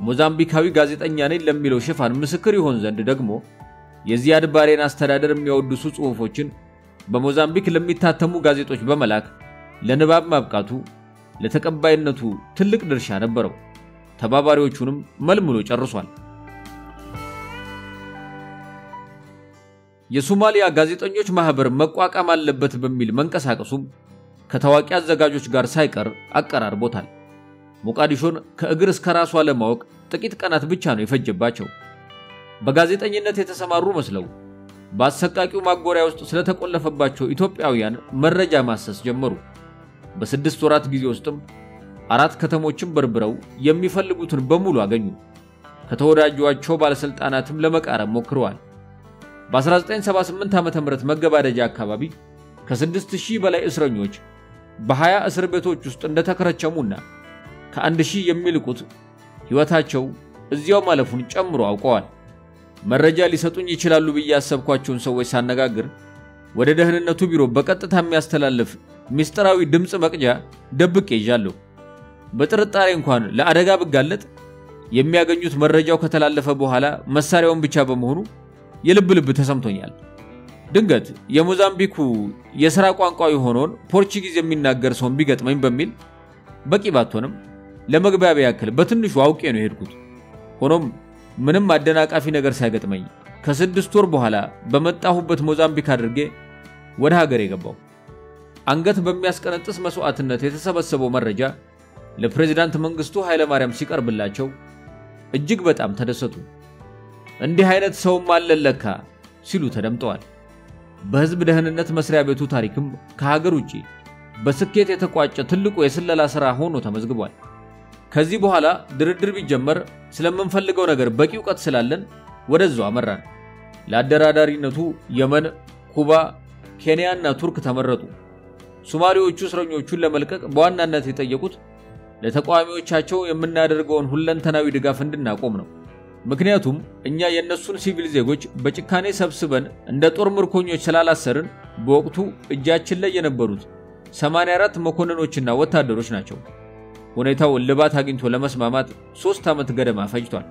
ሞዛምቢካዊ ጋዜጠኛ ነኝ ለሚለው ሽፋን ምስክር ይሆን ዘንድ ደግሞ የዚያድ ባሬን አስተዳደር የሚያወድሱ ጽሑፎችን በሞዛምቢክ ለሚታተሙ ጋዜጦች በመላክ ለንባብ ማብቃቱ ለተቀባይነቱ ትልቅ ድርሻ ነበረው። ተባባሪዎቹንም መልምሎ ጨርሷል። የሶማሊያ ጋዜጠኞች ማህበር መቋቋም አለበት በሚል መንቀሳቀሱም ከታዋቂ አዘጋጆች ጋር ሳይቀር አቀራርቦታል። ሞቃዲሾን ከእግር እስከ ራሷ ለማወቅ ጥቂት ቀናት ብቻ ነው የፈጀባቸው። በጋዜጠኝነት የተሰማሩ መስለው በአሰቃቂው ማጎሪያ ውስጥ ስለተቆለፈባቸው ኢትዮጵያውያን መረጃ ማሰስ ጀመሩ። በ6 ወራት ጊዜ ውስጥም 4 ከተሞችን በርብረው የሚፈልጉትን በሙሉ አገኙ። ከተወዳጇቸው ባለስልጣናትም ለመቃረም ሞክረዋል። በ1978 ዓመተ ምህረት መገባደጃ አካባቢ ከ6000 በላይ እስረኞች በ20 እስር ቤቶች ውስጥ እንደተከረቸሙና ከ1000 የሚልቁት ህይወታቸው እዚያው ማለፉን ጨምሮ አውቀዋል። መረጃ ሊሰጡኝ ይችላሉ ብዬ ያሰብኳቸውን ሰዎች ሳነጋግር ወደ ደህንነቱ ቢሮ በቀጥታ የሚያስተላልፍ ሚስጥራዊ ድምጽ መቅጃ ደብቄ ይዣለሁ። በጥርጣሬ እንኳን ለአደጋ ብጋለጥ የሚያገኙት መረጃው ከተላለፈ በኋላ መሳሪያውን ብቻ በመሆኑ የልብ ተሰምቶኛል። ድንገት የሞዛምቢኩ የሥራ ቋንቋ የሆነውን ፖርቹጊዝ የሚናገር ሰው ቢገጥመኝ በሚል በቂ ባትሆንም ለመግባቢያ ያክል በትንሹ አውቄ ነው የሄድኩት። ሆኖም ምንም አደናቃፊ ነገር ሳይገጥመኝ ከ6 ወር በኋላ በመጣሁበት ሞዛምቢክ አድርጌ ወደ ሀገር የገባው። አንገት በሚያስቀነጥስ መስዋዕትነት የተሰበሰበው መረጃ ለፕሬዝዳንት መንግስቱ ኃይለ ማርያም ሲቀርብላቸው እጅግ በጣም ተደሰቱ። እንዲህ አይነት ሰውም አለለካ ሲሉ ተደምጠዋል። በህዝብ ደህንነት መስሪያ ቤቱ ታሪክም ከሀገር ውጪ በስኬት የተቋጨ ትልቁ የስለላ ሥራ ሆኖ ተመዝግቧል። ከዚህ በኋላ ድርድር ቢጀመር ስለምንፈልገው ነገር በቂ ዕውቀት ስላለን ወደዛው አመራን። ለአደራዳሪነቱ የመን፣ ኩባ፣ ኬንያና ቱርክ ተመረጡ። ሶማሌዎቹ እስረኞቹን ለመልቀቅ በዋናነት የጠየቁት ለተቋሚዎቻቸው የምናደርገውን ሁለንተናዊ ድጋፍ እንድናቆም ነው። ምክንያቱም እኛ የነሱን ሲቪል ዜጎች በጭካኔ ሰብስበን እንደ ጦር ምርኮኞች ስላላሰርን በወቅቱ እጃችን ላይ የነበሩት 84 መኮንኖችና ወታደሮች ናቸው። ሁኔታው እልባት አግኝቶ ለመስማማት 3 ዓመት ገደማ ፈጅቷል።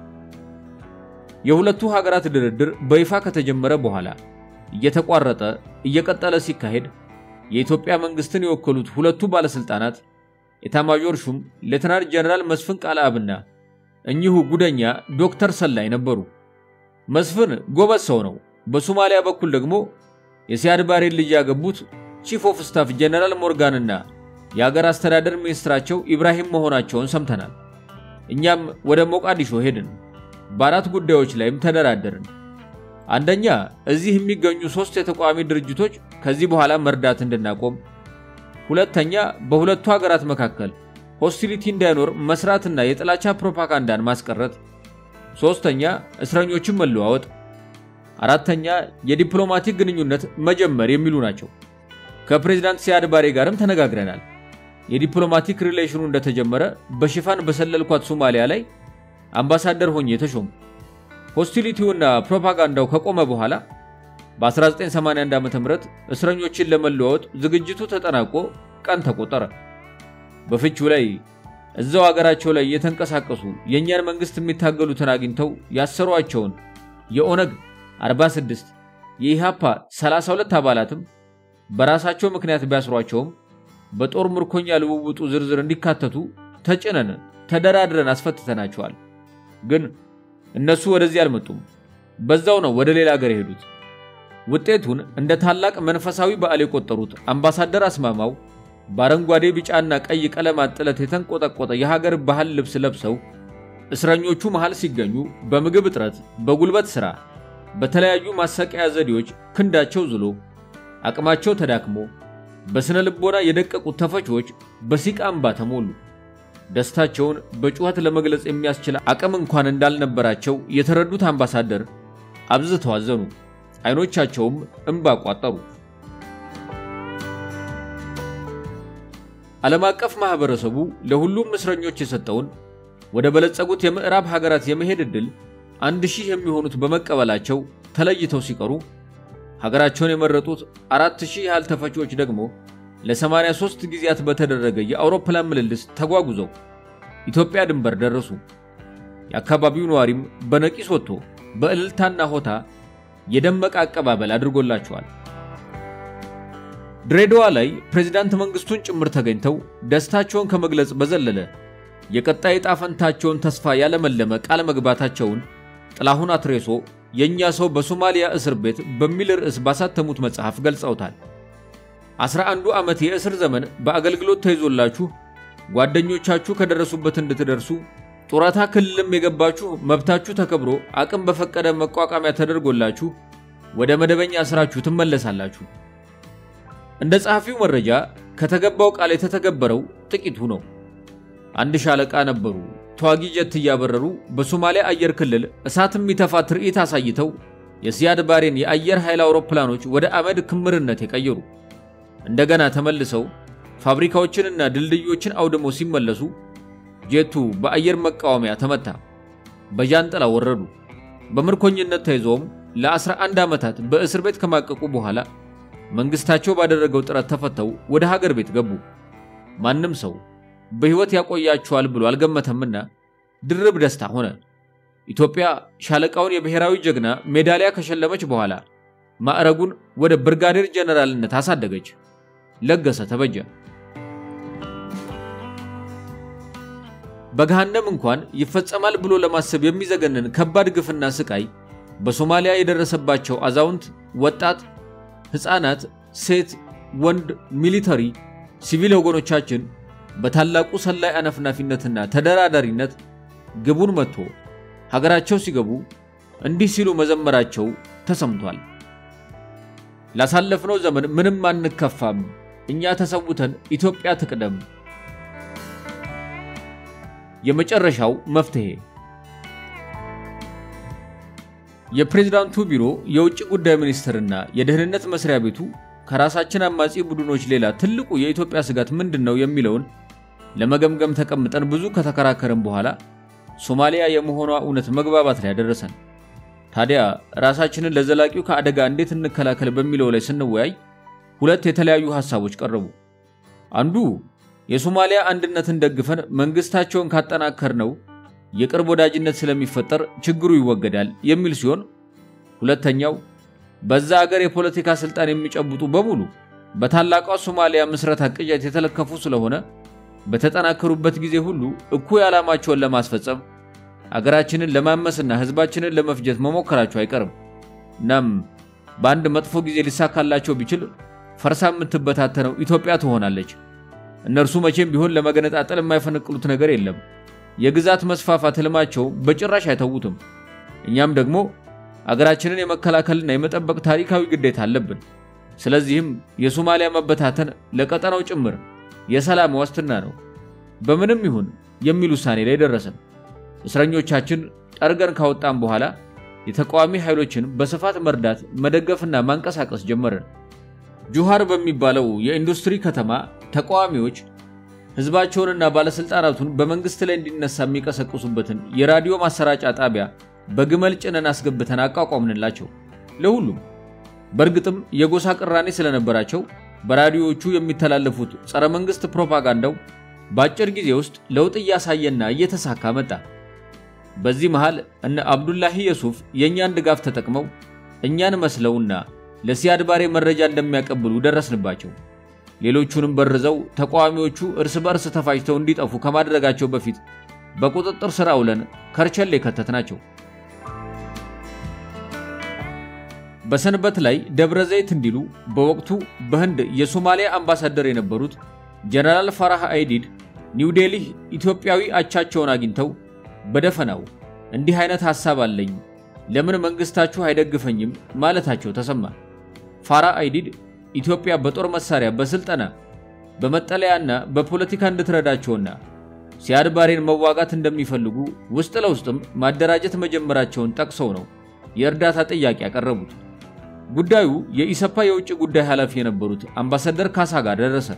የሁለቱ ሀገራት ድርድር በይፋ ከተጀመረ በኋላ እየተቋረጠ እየቀጠለ ሲካሄድ የኢትዮጵያ መንግስትን የወከሉት ሁለቱ ባለስልጣናት ኤታማዦር ሹም ሌተናንት ጀነራል መስፍን ቃልአብና እኚሁ ጉደኛ ዶክተር ሰላይ ነበሩ። መስፍን ጎበዝ ሰው ነው። በሶማሊያ በኩል ደግሞ የሲያድ ባሬ ልጅ ያገቡት ቺፍ ኦፍ ስታፍ ጀነራል ሞርጋንና የሀገር አስተዳደር ሚኒስትራቸው ኢብራሂም መሆናቸውን ሰምተናል። እኛም ወደ ሞቃዲሾ ሄድን። በአራት ጉዳዮች ላይም ተደራደርን። አንደኛ እዚህ የሚገኙ 3 የተቋሚ ድርጅቶች ከዚህ በኋላ መርዳት እንድናቆም፣ ሁለተኛ በሁለቱ ሀገራት መካከል ሆስቲሊቲ እንዳይኖር መስራትና የጥላቻ ፕሮፓጋንዳን ማስቀረት፣ ሶስተኛ እስረኞችን መለዋወጥ፣ አራተኛ የዲፕሎማቲክ ግንኙነት መጀመር የሚሉ ናቸው። ከፕሬዝዳንት ሲያድ ባሬ ጋርም ተነጋግረናል። የዲፕሎማቲክ ሪሌሽኑ እንደተጀመረ በሽፋን በሰለልኳት ሶማሊያ ላይ አምባሳደር ሆኜ ተሾም። ሆስቲሊቲውና ፕሮፓጋንዳው ከቆመ በኋላ በ1981 ዓ.ም እስረኞችን ለመለዋወጥ ዝግጅቱ ተጠናቆ ቀን ተቆጠረ። በፍቹ ላይ እዛው ሀገራቸው ላይ የተንቀሳቀሱ የኛን መንግስት የሚታገሉትን አግኝተው ያሰሯቸውን የኦነግ 46 የኢሃፓ 32 አባላትም በራሳቸው ምክንያት ቢያስሯቸውም በጦር ምርኮኛ ልውውጡ ዝርዝር እንዲካተቱ ተጭነን ተደራድረን አስፈትተናቸዋል። ግን እነሱ ወደዚህ አልመጡም። በዛው ነው ወደ ሌላ ሀገር ሄዱት። ውጤቱን እንደ ታላቅ መንፈሳዊ በዓል የቆጠሩት አምባሳደር አስማማው በአረንጓዴ ቢጫና ቀይ ቀለማት ጥለት የተንቆጠቆጠ የሀገር ባህል ልብስ ለብሰው እስረኞቹ መሃል ሲገኙ በምግብ እጥረት፣ በጉልበት ሥራ፣ በተለያዩ ማሰቂያ ዘዴዎች ክንዳቸው ዝሎ አቅማቸው ተዳክሞ በስነ ልቦና የደቀቁት ተፈቾች በሲቃ እንባ ተሞሉ። ደስታቸውን በጩኸት ለመግለጽ የሚያስችል አቅም እንኳን እንዳልነበራቸው የተረዱት አምባሳደር አብዝተው አዘኑ። አይኖቻቸውም እንባ ቋጠሩ። ዓለም አቀፍ ማህበረሰቡ ለሁሉም እስረኞች የሰጠውን ወደ በለጸጉት የምዕራብ ሀገራት የመሄድ ዕድል 1000 የሚሆኑት በመቀበላቸው ተለይተው ሲቀሩ ሀገራቸውን የመረጡት 4000 ያህል ተፈቾች ደግሞ ለ83 ጊዜያት በተደረገ የአውሮፕላን ምልልስ ተጓጉዘው ኢትዮጵያ ድንበር ደረሱ። የአካባቢው ነዋሪም በነቂስ ወጥቶ በእልልታና ሆታ የደመቀ አቀባበል አድርጎላቸዋል። ድሬዳዋ ላይ ፕሬዝዳንት መንግስቱን ጭምር ተገኝተው ደስታቸውን ከመግለጽ በዘለለ የቀጣይ ዕጣ ፈንታቸውን ተስፋ ያለመለመ ቃል መግባታቸውን ጥላሁን አትሬሶ የኛ ሰው በሶማሊያ እስር ቤት በሚል ርዕስ ባሳተሙት መጽሐፍ ገልጸውታል። 11 ዓመት የእስር ዘመን በአገልግሎት ተይዞላችሁ ጓደኞቻችሁ ከደረሱበት እንድትደርሱ ጦራታ ክልልም የገባችሁ መብታችሁ ተከብሮ አቅም በፈቀደ መቋቋሚያ ተደርጎላችሁ ወደ መደበኛ ስራችሁ ትመለሳላችሁ። እንደ ጸሐፊው መረጃ ከተገባው ቃል የተተገበረው ጥቂቱ ነው። አንድ ሻለቃ ነበሩ። ተዋጊ ጀት ያበረሩ በሶማሊያ አየር ክልል እሳትም የሚተፋ ትርኢት አሳይተው የሲያድ ባሬን የአየር ኃይል አውሮፕላኖች ወደ አመድ ክምርነት የቀየሩ። እንደገና ተመልሰው ፋብሪካዎችንና ድልድዮችን አውድመው ሲመለሱ ጀቱ በአየር መቃወሚያ ተመታ። በጃንጥላ ወረዱ። በምርኮኝነት ተይዘውም ለ11 ዓመታት በእስር ቤት ከማቀቁ በኋላ መንግስታቸው ባደረገው ጥረት ተፈተው ወደ ሀገር ቤት ገቡ። ማንም ሰው በህይወት ያቆያቸዋል ብሎ አልገመተምና ድርብ ደስታ ሆነ። ኢትዮጵያ ሻለቃውን የብሔራዊ ጀግና ሜዳሊያ ከሸለመች በኋላ ማዕረጉን ወደ ብርጋዴር ጀነራልነት አሳደገች። ለገሰ ተበጀ በገሃነም እንኳን ይፈጸማል ብሎ ለማሰብ የሚዘገነን ከባድ ግፍና ስቃይ በሶማሊያ የደረሰባቸው አዛውንት፣ ወጣት፣ ህፃናት፣ ሴት፣ ወንድ፣ ሚሊተሪ፣ ሲቪል ወገኖቻችን በታላቁ ሰላይ አነፍናፊነትና ተደራዳሪነት ግቡን መጥቶ ሀገራቸው ሲገቡ እንዲህ ሲሉ መዘመራቸው ተሰምቷል። ላሳለፍነው ዘመን ምንም አንከፋም፣ እኛ ተሰውተን ኢትዮጵያ ትቅደም። የመጨረሻው መፍትሄ የፕሬዝዳንቱ ቢሮ የውጭ ጉዳይ ሚኒስትርና የደህንነት መስሪያ ቤቱ ከራሳችን አማጺ ቡድኖች ሌላ ትልቁ የኢትዮጵያ ስጋት ምንድነው የሚለውን ለመገምገም ተቀምጠን ብዙ ከተከራከረን በኋላ ሶማሊያ የመሆኗ እውነት መግባባት ላይ ያደረሰን። ታዲያ ራሳችንን ለዘላቂው ከአደጋ እንዴት እንከላከል በሚለው ላይ ስንወያይ ሁለት የተለያዩ ሐሳቦች ቀረቡ። አንዱ የሶማሊያ አንድነትን ደግፈን መንግስታቸውን ካጠናከርነው የቅርብ ወዳጅነት ስለሚፈጠር ችግሩ ይወገዳል የሚል ሲሆን፣ ሁለተኛው በዛ ሀገር የፖለቲካ ስልጣን የሚጨብጡ በሙሉ በታላቋ ሶማሊያ ምስረታ ቅዠት የተለከፉ ስለሆነ በተጠናከሩበት ጊዜ ሁሉ እኩይ ዓላማቸውን ለማስፈጸም አገራችንን ለማመስና ህዝባችንን ለመፍጀት መሞከራቸው አይቀርም። እናም በአንድ መጥፎ ጊዜ ሊሳካላቸው ቢችል ፈርሳ የምትበታተነው ኢትዮጵያ ትሆናለች። እነርሱ መቼም ቢሆን ለመገነጣጠል የማይፈነቅሉት ነገር የለም። የግዛት መስፋፋት ህልማቸው በጭራሽ አይተውትም። እኛም ደግሞ አገራችንን የመከላከልና የመጠበቅ ታሪካዊ ግዴታ አለብን። ስለዚህም የሶማሊያ መበታተን ለቀጠናው ጭምር የሰላም ዋስትና ነው በምንም ይሁን የሚል ውሳኔ ላይ ደረሰን። እስረኞቻችን ጠርገን ካወጣን በኋላ የተቃዋሚ ኃይሎችን በስፋት መርዳት መደገፍና ማንቀሳቀስ ጀመርን። ጁሃር በሚባለው የኢንዱስትሪ ከተማ ተቃዋሚዎች ህዝባቸውንና ባለስልጣናቱን በመንግስት ላይ እንዲነሳ የሚቀሰቅሱበትን የራዲዮ ማሰራጫ ጣቢያ በግመል ጭነን አስገብተን አቋቋምንላቸው ለሁሉም። በርግጥም የጎሳ ቅራኔ ስለነበራቸው በራዲዮዎቹ የሚተላለፉት ጸረ መንግስት ፕሮፓጋንዳው በአጭር ጊዜ ውስጥ ለውጥ ያሳየና እየተሳካ መጣ። በዚህ መሃል እነ አብዱላሂ የሱፍ የኛን ድጋፍ ተጠቅመው እኛን መስለውና ለሲያድ ባሬ መረጃ እንደሚያቀብሉ ደረስንባቸው። ሌሎቹንም በርዘው ተቃዋሚዎቹ እርስ በርስ ተፋጅተው እንዲጠፉ ከማድረጋቸው በፊት በቁጥጥር ስር አውለን ከርቸሌ ከተትናቸው። በሰንበት ላይ ደብረ ዘይት እንዲሉ በወቅቱ በህንድ የሶማሊያ አምባሳደር የነበሩት ጀነራል ፋራህ አይዲድ ኒው ዴሊ ኢትዮጵያዊ አቻቸውን አግኝተው በደፈናው እንዲህ አይነት ሐሳብ አለኝ፣ ለምን መንግስታችሁ አይደግፈኝም ማለታቸው ተሰማ። ፋራህ አይዲድ ኢትዮጵያ በጦር መሳሪያ በስልጠና በመጠለያና በፖለቲካ እንድትረዳቸውና ሲያድ ባሬን መዋጋት እንደሚፈልጉ ውስጥ ለውስጥም ማደራጀት መጀመራቸውን ጠቅሰው ነው የእርዳታ ጥያቄ ያቀረቡት። ጉዳዩ የኢሰፓ የውጭ ጉዳይ ኃላፊ የነበሩት አምባሳደር ካሳ ጋር ደረሰ።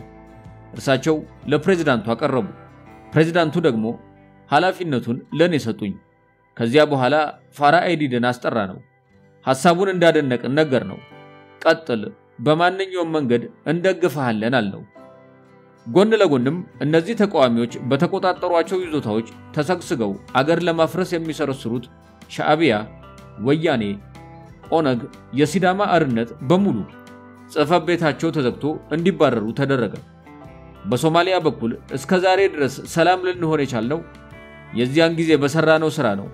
እርሳቸው ለፕሬዝዳንቱ አቀረቡ። ፕሬዝዳንቱ ደግሞ ኃላፊነቱን ለኔ ሰጡኝ። ከዚያ በኋላ ፋራህ አይዲድን አስጠራ ነው። ሐሳቡን እንዳደነቅን ነገር ነው። ቀጥል፣ በማንኛውም መንገድ እንደግፈሃለን አልነው። ጎን ለጎንም እነዚህ ተቃዋሚዎች በተቆጣጠሯቸው ይዞታዎች ተሰግስገው አገር ለማፍረስ የሚሰረስሩት ሻዕቢያ፣ ወያኔ፣ ኦነግ፣ የሲዳማ አርነት በሙሉ ጽሕፈት ቤታቸው ተዘግቶ እንዲባረሩ ተደረገ። በሶማሊያ በኩል እስከ ዛሬ ድረስ ሰላም ልንሆን የቻልነው የዚያን ጊዜ በሰራነው ስራ ነው።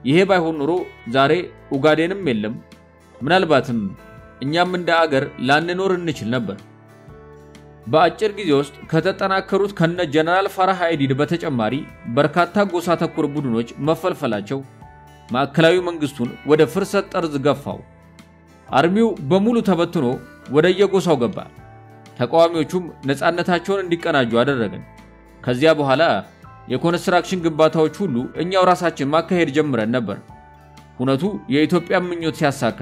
ይሄ ባይሆን ኖሮ ዛሬ ኡጋዴንም የለም፣ ምናልባትም እኛም እንደ አገር ላንኖር እንችል ነበር። በአጭር ጊዜ ውስጥ ከተጠናከሩት ከነ ጀነራል ፋራህ አይዲድ በተጨማሪ በርካታ ጎሳ ተኮር ቡድኖች መፈልፈላቸው ማዕከላዊ መንግስቱን ወደ ፍርሰት ጠርዝ ገፋው። አርሚው በሙሉ ተበትኖ ወደ የጎሳው ገባ። ተቃዋሚዎቹም ነፃነታቸውን እንዲቀናጁ አደረገን። ከዚያ በኋላ የኮንስትራክሽን ግንባታዎች ሁሉ እኛው ራሳችን ማካሄድ ጀምረን ነበር። ሁነቱ የኢትዮጵያ ምኞት ሲያሳካ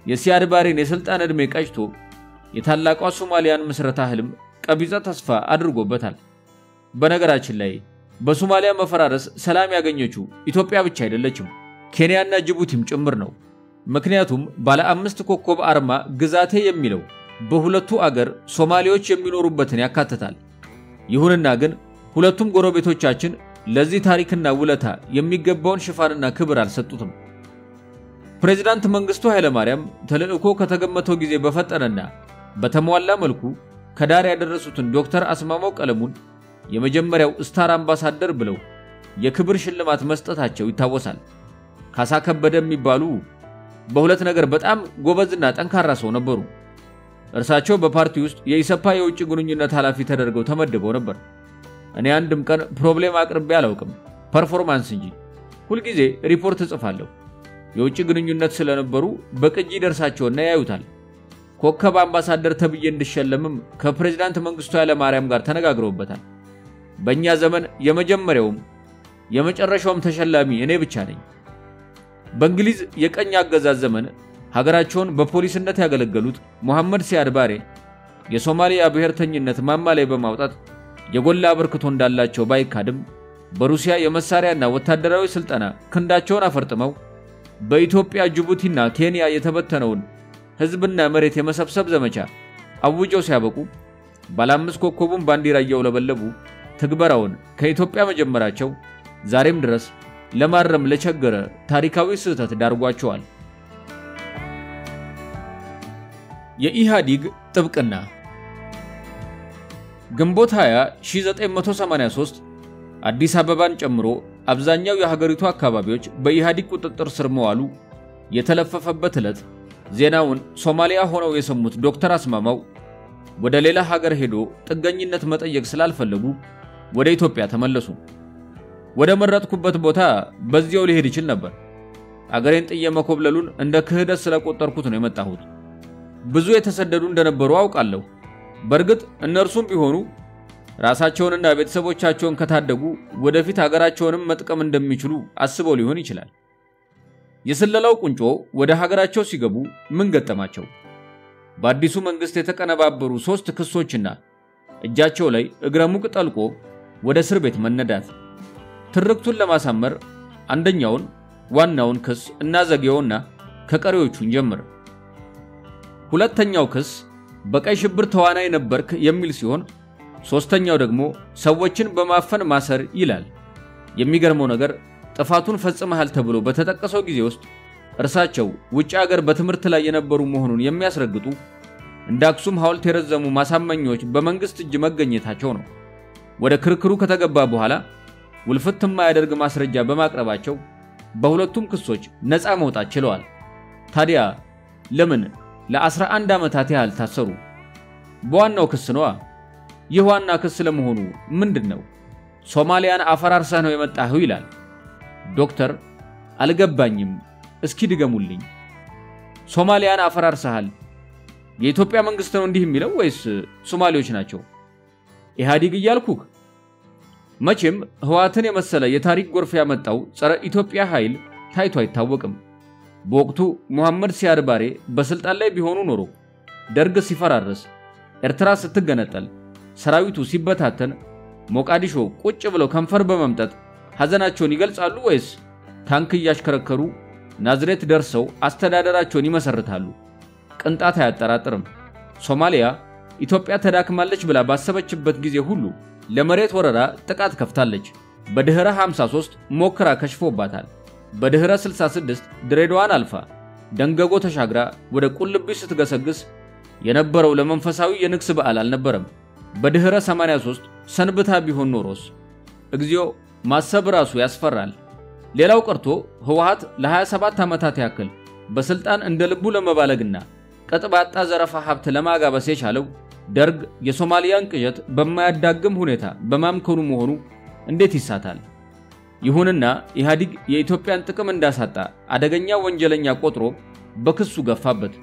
የሲያድ ባሬን የስልጣን ዕድሜ ቀጭቶ የታላቋ ሶማሊያን ምስረታ ህልም ቀቢጸ ተስፋ አድርጎበታል። በነገራችን ላይ በሶማሊያ መፈራረስ ሰላም ያገኘችው ኢትዮጵያ ብቻ አይደለችም፣ ኬንያና ጅቡቲም ጭምር ነው። ምክንያቱም ባለ 5 ኮከብ አርማ ግዛቴ የሚለው በሁለቱ አገር ሶማሌዎች የሚኖሩበትን ያካትታል። ይሁንና ግን ሁለቱም ጎረቤቶቻችን ለዚህ ታሪክና ውለታ የሚገባውን ሽፋንና ክብር አልሰጡትም። ፕሬዝዳንት መንግስቱ ኃይለ ማርያም ተልእኮ ከተገመተው ጊዜ በፈጠነና በተሟላ መልኩ ከዳር ያደረሱትን ዶክተር አስማማው ቀለሙን የመጀመሪያው ስታር አምባሳደር ብለው የክብር ሽልማት መስጠታቸው ይታወሳል። ካሳ ከበደ የሚባሉ በሁለት ነገር በጣም ጎበዝና ጠንካራ ሰው ነበሩ። እርሳቸው በፓርቲ ውስጥ የኢሰፓ የውጭ ግንኙነት ኃላፊ ተደርገው ተመድበው ነበር። እኔ አንድም ቀን ፕሮብሌም አቅርቤ አላውቅም ፐርፎርማንስ እንጂ ሁሉ ጊዜ ሪፖርት ጽፋለሁ የውጭ ግንኙነት ስለነበሩ በቅጂ ደርሳቸውና ያዩታል ኮከብ አምባሳደር ተብዬ እንድሸለምም ከፕሬዝዳንት መንግስቱ ኃይለ ማርያም ጋር ተነጋግረውበታል በእኛ ዘመን የመጀመሪያውም የመጨረሻውም ተሸላሚ እኔ ብቻ ነኝ በእንግሊዝ የቀኝ አገዛዝ ዘመን ሀገራቸውን በፖሊስነት ያገለገሉት መሐመድ ሲያድ ባሬ የሶማሊያ ብሔርተኝነት ማማ ላይ በማውጣት የጎላ አበርክቶ እንዳላቸው ባይካድም በሩሲያ የመሳሪያና ወታደራዊ ስልጠና ክንዳቸውን አፈርጥመው በኢትዮጵያ ጅቡቲና ኬንያ የተበተነውን ህዝብና መሬት የመሰብሰብ ዘመቻ አውጀው ሲያበቁ ባለአምስት ኮከቡን ባንዲራ ያውለበለቡ ትግበራውን ከኢትዮጵያ መጀመራቸው ዛሬም ድረስ ለማረም ለቸገረ ታሪካዊ ስህተት ዳርጓቸዋል የኢሃዲግ ጥብቅና ግንቦት 20 1983 አዲስ አበባን ጨምሮ አብዛኛው የሀገሪቱ አካባቢዎች በኢሃዲግ ቁጥጥር ስር መዋሉ የተለፈፈበት ዕለት ዜናውን ሶማሊያ ሆነው የሰሙት ዶክተር አስማማው ወደ ሌላ ሀገር ሄዶ ጥገኝነት መጠየቅ ስላልፈለጉ ወደ ኢትዮጵያ ተመለሱ ወደ መረጥኩበት ቦታ በዚያው ሊሄድ ይችል ነበር አገሬን ጥዬ መኮብለሉን እንደ ክህደት ስለቆጠርኩት ነው የመጣሁት ብዙ የተሰደዱ እንደነበሩ አውቃለሁ በርግጥ እነርሱም ቢሆኑ ራሳቸውንና ቤተሰቦቻቸውን ከታደጉ ወደፊት ሀገራቸውንም መጥቀም እንደሚችሉ አስበው ሊሆን ይችላል የስለላው ቁንጮ ወደ ሀገራቸው ሲገቡ ምን ገጠማቸው በአዲሱ መንግስት የተቀነባበሩ 3 ክሶችና እጃቸው ላይ እግረሙቅ ጠልቆ ወደ እስር ቤት መነዳት ትርክቱን ለማሳመር አንደኛውን ዋናውን ክስ እናዘገየውና ከቀሪዎቹን ጀምር ሁለተኛው ክስ በቀይ ሽብር ተዋናይ ነበርክ የሚል ሲሆን ሶስተኛው ደግሞ ሰዎችን በማፈን ማሰር ይላል የሚገርመው ነገር ጥፋቱን ፈጽመሃል ተብሎ በተጠቀሰው ጊዜ ውስጥ እርሳቸው ውጭ ሀገር በትምህርት ላይ የነበሩ መሆኑን የሚያስረግጡ እንደ አክሱም ሐውልት የረዘሙ ማሳመኞች በመንግስት እጅ መገኘታቸው ነው ወደ ክርክሩ ከተገባ በኋላ ውልፍት የማያደርግ ማስረጃ በማቅረባቸው በሁለቱም ክሶች ነፃ መውጣት ችለዋል ታዲያ ለምን ለ11 ዓመታት ያህል ታሰሩ በዋናው ክስ ነው ይህ ዋና ክስ ለመሆኑ ምንድነው ሶማሊያን አፈራርሰህ ነው የመጣኸው ይላል ዶክተር አልገባኝም እስኪ ድገሙልኝ ሶማሊያን አፈራርሰሃል የኢትዮጵያ መንግስት ነው እንዲህ የሚለው ወይስ ሶማሊዎች ናቸው ኢሃዲግ ይያልኩክ መቼም ህዋትን የመሰለ የታሪክ ጎርፍ ያመጣው ጸረ ኢትዮጵያ ኃይል ታይቶ አይታወቅም በወቅቱ መሐመድ ሲያድ ባሬ በስልጣን ላይ ቢሆኑ ኖሮ ደርግ ሲፈራረስ ኤርትራ ስትገነጠል ሰራዊቱ ሲበታተን ሞቃዲሾ ቁጭ ብለው ከንፈር በመምጠጥ ሐዘናቸውን ይገልጻሉ ወይስ ታንክ ያሽከረከሩ ናዝሬት ደርሰው አስተዳደራቸውን ይመሰርታሉ ቅንጣት አያጠራጥርም ሶማሊያ ኢትዮጵያ ተዳክማለች ብላ ባሰበችበት ጊዜ ሁሉ ለመሬት ወረራ ጥቃት ከፍታለች በድህረ 53 ሞክራ ከሽፎባታል በድህረ 66 ድሬዳዋን አልፋ ደንገጎ ተሻግራ ወደ ቁልቢ ስትገሰግስ የነበረው ለመንፈሳዊ የንግስ በዓል አልነበረም በድህረ 83 ሰንብታ ቢሆን ኖሮስ እግዚኦ ማሰብ ራሱ ያስፈራል ሌላው ቀርቶ ህወሓት ለ27 ዓመታት ያክል በስልጣን እንደ ልቡ ለመባለግና ቀጥባጣ ዘረፋ ሀብት ለማጋበስ የቻለው ደርግ የሶማሊያን ቅዠት በማያዳግም ሁኔታ በማምከኑ መሆኑ እንዴት ይሳታል ይሁንና ኢሃዲግ የኢትዮጵያን ጥቅም እንዳሳጣ አደገኛ ወንጀለኛ ቆጥሮ በክሱ ገፋበት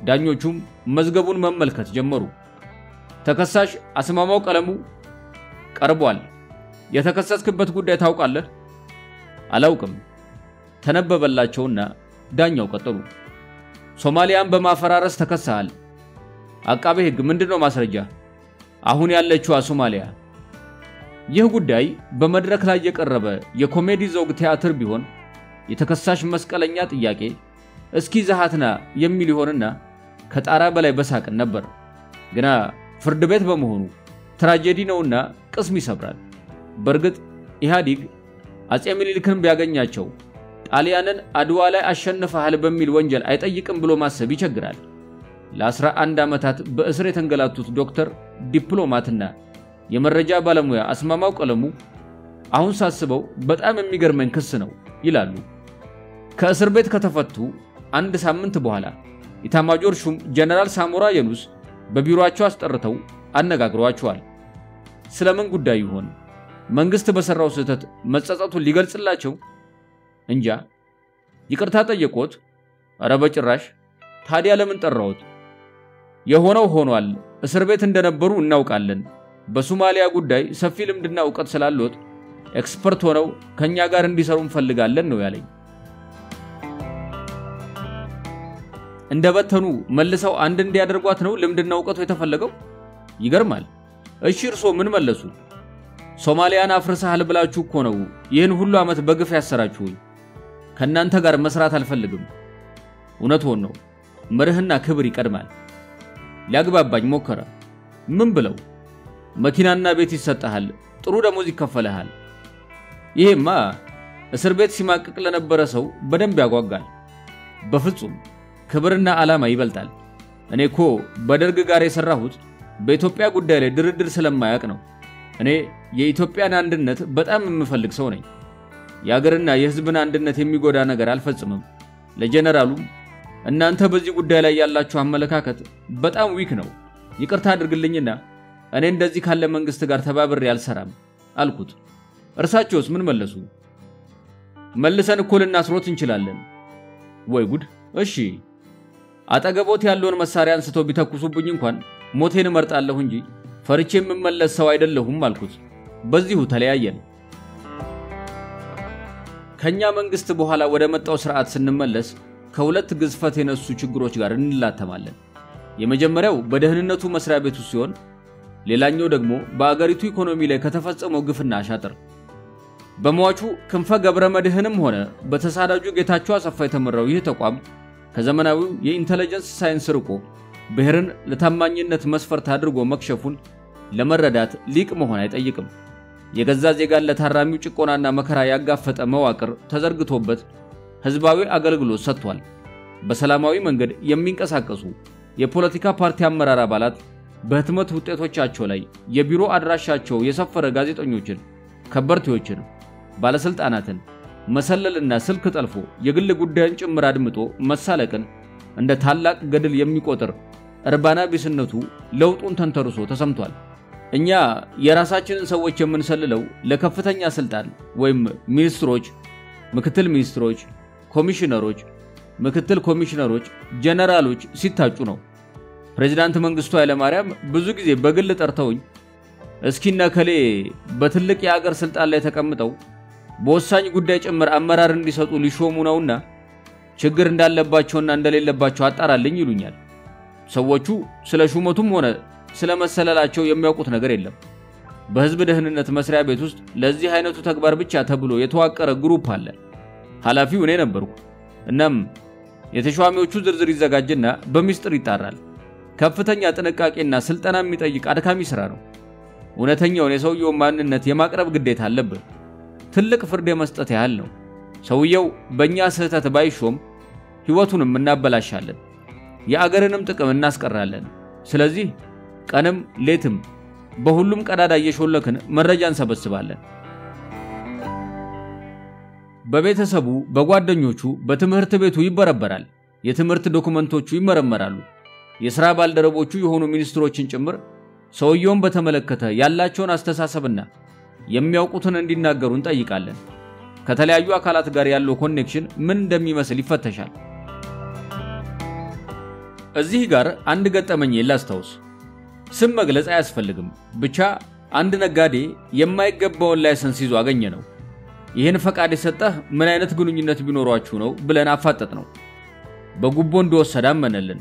ዳኞቹም መዝገቡን መመልከት ጀመሩ ተከሳሽ አስማማው ቀለሙ ቀርቧል የተከሰስክበት ጉዳይ ታውቃለህ አላውቅም ተነበበላቸውና ዳኛው ቀጠሉ ሶማሊያን በማፈራረስ ተከሰሃል አቃቤ ህግ ምንድነው ማስረጃ አሁን ያለችው ሶማሊያ ይህ ጉዳይ በመድረክ ላይ የቀረበ የኮሜዲ ዘውግ ቲያትር ቢሆን የተከሳሽ መስቀለኛ ጥያቄ እስኪ ዘሃትና የሚል ይሆንና ከጣራ በላይ በሳቅን ነበር ግና ፍርድ ቤት በመሆኑ ትራጀዲ ነውና ቅስም ይሰብራል በርግጥ ኢሃዲግ አጼ ምኒልክን ቢያገኛቸው ጣሊያንን አድዋ ላይ አሸንፈሃል በሚል ወንጀል አይጠይቅም ብሎ ማሰብ ይቸግራል ለ11 ዓመታት በእስር የተንገላቱት ዶክተር ዲፕሎማትና የመረጃ ባለሙያ አስማማው ቀለሙ አሁን ሳስበው በጣም የሚገርመኝ ክስ ነው ይላሉ ከእስር ቤት ከተፈቱ አንድ ሳምንት በኋላ ኢታማጆር ሹም ጀነራል ሳሞራ የኑስ በቢሮአቸው አስጠርተው አነጋግሯቸዋል ስለምን ጉዳይ ይሆን መንግስት በሰራው ስህተት መጸጸቱን ሊገልጽላቸው እንጃ ይቅርታ ጠየቁት አረ በጭራሽ ታዲያ ለምን ጠራውት የሆነው ሆኗል እስር ቤት እንደነበሩ እናውቃለን በሶማሊያ ጉዳይ ሰፊ ልምድና ዕውቀት ስላሉት ኤክስፐርት ሆነው ከኛ ጋር እንዲሰሩ እንፈልጋለን ነው ያለኝ እንደበተኑ መልሰው አንድ እንዲያደርጓት ነው ልምድና ዕውቀቱ የተፈለገው ይገርማል እሺ እርሶ ምን መለሱ ሶማሊያን አፍርሰሃል ብላችሁ እኮ ነው ይህን ሁሉ አመት በግፍ ያሰራችሁ ከናንተ ጋር መስራት አልፈልግም እውነት ሆኖ መርህና ክብር ይቀድማል ሊያግባባኝ ሞከረ ምን ብለው መኪናና ቤት ይሰጣሃል ጥሩ ደሞዝ ይከፈለሃል ይሄማ እስር ቤት ሲማቅቅ ለነበረ ሰው በደንብ ያጓጓል በፍጹም ክብርና ዓላማ ይበልጣል እኔኮ በደርግ ጋር የሰራሁት በኢትዮጵያ ጉዳይ ላይ ድርድር ስለማያቅ ነው እኔ የኢትዮጵያን አንድነት በጣም የምፈልግ ሰው ነኝ ያገርና የህዝብን አንድነት የሚጎዳ ነገር አልፈጽምም ለጀነራሉ እናንተ በዚህ ጉዳይ ላይ ያላችሁ አመለካከት በጣም ዊክ ነው ይቅርታ አድርግልኝና እኔ እንደዚህ ካለ መንግስት ጋር ተባብሬ ያልሰራም አልኩት እርሳቸውስ ምን መለሱ መልሰን እኮ ልናስሮት እንችላለን ወይ ጉድ እሺ አጠገቦት ያለውን መሳሪያ አንስተው ቢተኩሱብኝ እንኳን ሞቴን መርጣለሁ እንጂ ፈርቼ የምመለስ ሰው አይደለሁም አልኩት በዚሁ ተለያየን ከኛ መንግስት በኋላ ወደ መጣው ስርዓት ስንመለስ ከሁለት ግዝፈት የነሱ ችግሮች ጋር እንላተማለን የመጀመሪያው በደህንነቱ መስሪያ ቤቱ ሲሆን ሌላኛው ደግሞ በአገሪቱ ኢኮኖሚ ላይ ከተፈጸመው ግፍና ሻጥር በመዋቹ ክንፈ ገብረ መድህንም ሆነ በተሳዳጁ ጌታቸው አሰፋ የተመራው ይህ ተቋም ከዘመናዊው የኢንተለጀንስ ሳይንስ ርቆ ብሔርን ለታማኝነት መስፈርት አድርጎ መክሸፉን ለመረዳት ሊቅ መሆን አይጠይቅም የገዛ ዜጋን ለታራሚው ጭቆናና መከራ ያጋፈጠ መዋቅር ተዘርግቶበት ህዝባዊ አገልግሎት ሰጥቷል በሰላማዊ መንገድ የሚንቀሳቀሱ የፖለቲካ ፓርቲ አመራር አባላት በህትመት ውጤቶቻቸው ላይ የቢሮ አድራሻቸው የሰፈረ ጋዜጠኞችን ከበርቴዎችን ባለስልጣናትን መሰለልና ስልክ ጠልፎ የግል ጉዳይን ጭምር አድምጦ መሳለቅን እንደ ታላቅ ገድል የሚቆጥር እርባና ቢስነቱ ለውጡን ተንተርሶ ተሰምቷል እኛ የራሳችንን ሰዎች የምንሰልለው ለከፍተኛ ስልጣን ወይም ሚኒስትሮች ምክትል ሚኒስትሮች ኮሚሽነሮች ምክትል ኮሚሽነሮች ጀነራሎች ሲታጩ ነው ፕሬዝዳንት መንግስቱ ኃይለማርያም ብዙ ጊዜ በግል ጠርተውኝ እስኪና ከሌ በትልቅ የአገር ስልጣን ላይ ተቀምጠው በወሳኝ ጉዳይ ጭምር አመራር እንዲሰጡ ሊሾሙ ነውና ችግር እንዳለባቸውና እንደሌለባቸው አጣራልኝ ይሉኛል ሰዎቹ ስለ ሹመቱም ሆነ ስለ መሰለላቸው የሚያውቁት ነገር የለም በህዝብ ደህንነት መስሪያ ቤት ውስጥ ለዚህ አይነቱ ተግባር ብቻ ተብሎ የተዋቀረ ግሩፕ አለ ሐላፊው እኔ ነበርኩ እናም የተሿሚዎቹ ዝርዝር ይዘጋጅና በሚስጥር ይጣራል ከፍተኛ ጥንቃቄና ስልጠና የሚጠይቅ አድካሚ ስራ ነው እውነተኛውን የሰውየው ማንነት የማቅረብ ግዴታ አለበት ትልቅ ፍርድ የመስጠት ያህል ነው ሰውየው በእኛ ስህተት ባይሾም ህይወቱንም እናበላሻለን የአገርንም ጥቅም እናስቀራለን ስለዚህ ቀንም ሌትም በሁሉም ቀዳዳ እየሾለክን መረጃ እንሰበስባለን በቤተሰቡ በጓደኞቹ በትምህርት ቤቱ ይበረበራል የትምህርት ዶክመንቶቹ ይመረመራሉ የሥራ ባልደረቦቹ የሆኑ ሚኒስትሮችን ጭምር ሰውየውን በተመለከተ ያላቸውን አስተሳሰብና የሚያውቁትን እንዲናገሩ እንጠይቃለን ከተለያዩ አካላት ጋር ያለው ኮኔክሽን ምን እንደሚመስል ይፈተሻል እዚህ ጋር አንድ ገጠመኝ ላስታውስ ስም መግለጽ አያስፈልግም ብቻ አንድ ነጋዴ የማይገባውን ላይሰንስ ይዞ አገኘ ነው ይሄን ፈቃድ የሰጠህ ምን አይነት ግንኙነት ቢኖራችሁ ነው ብለን አፋጠጥ ነው በጉቦ እንደወሰደ አመነልን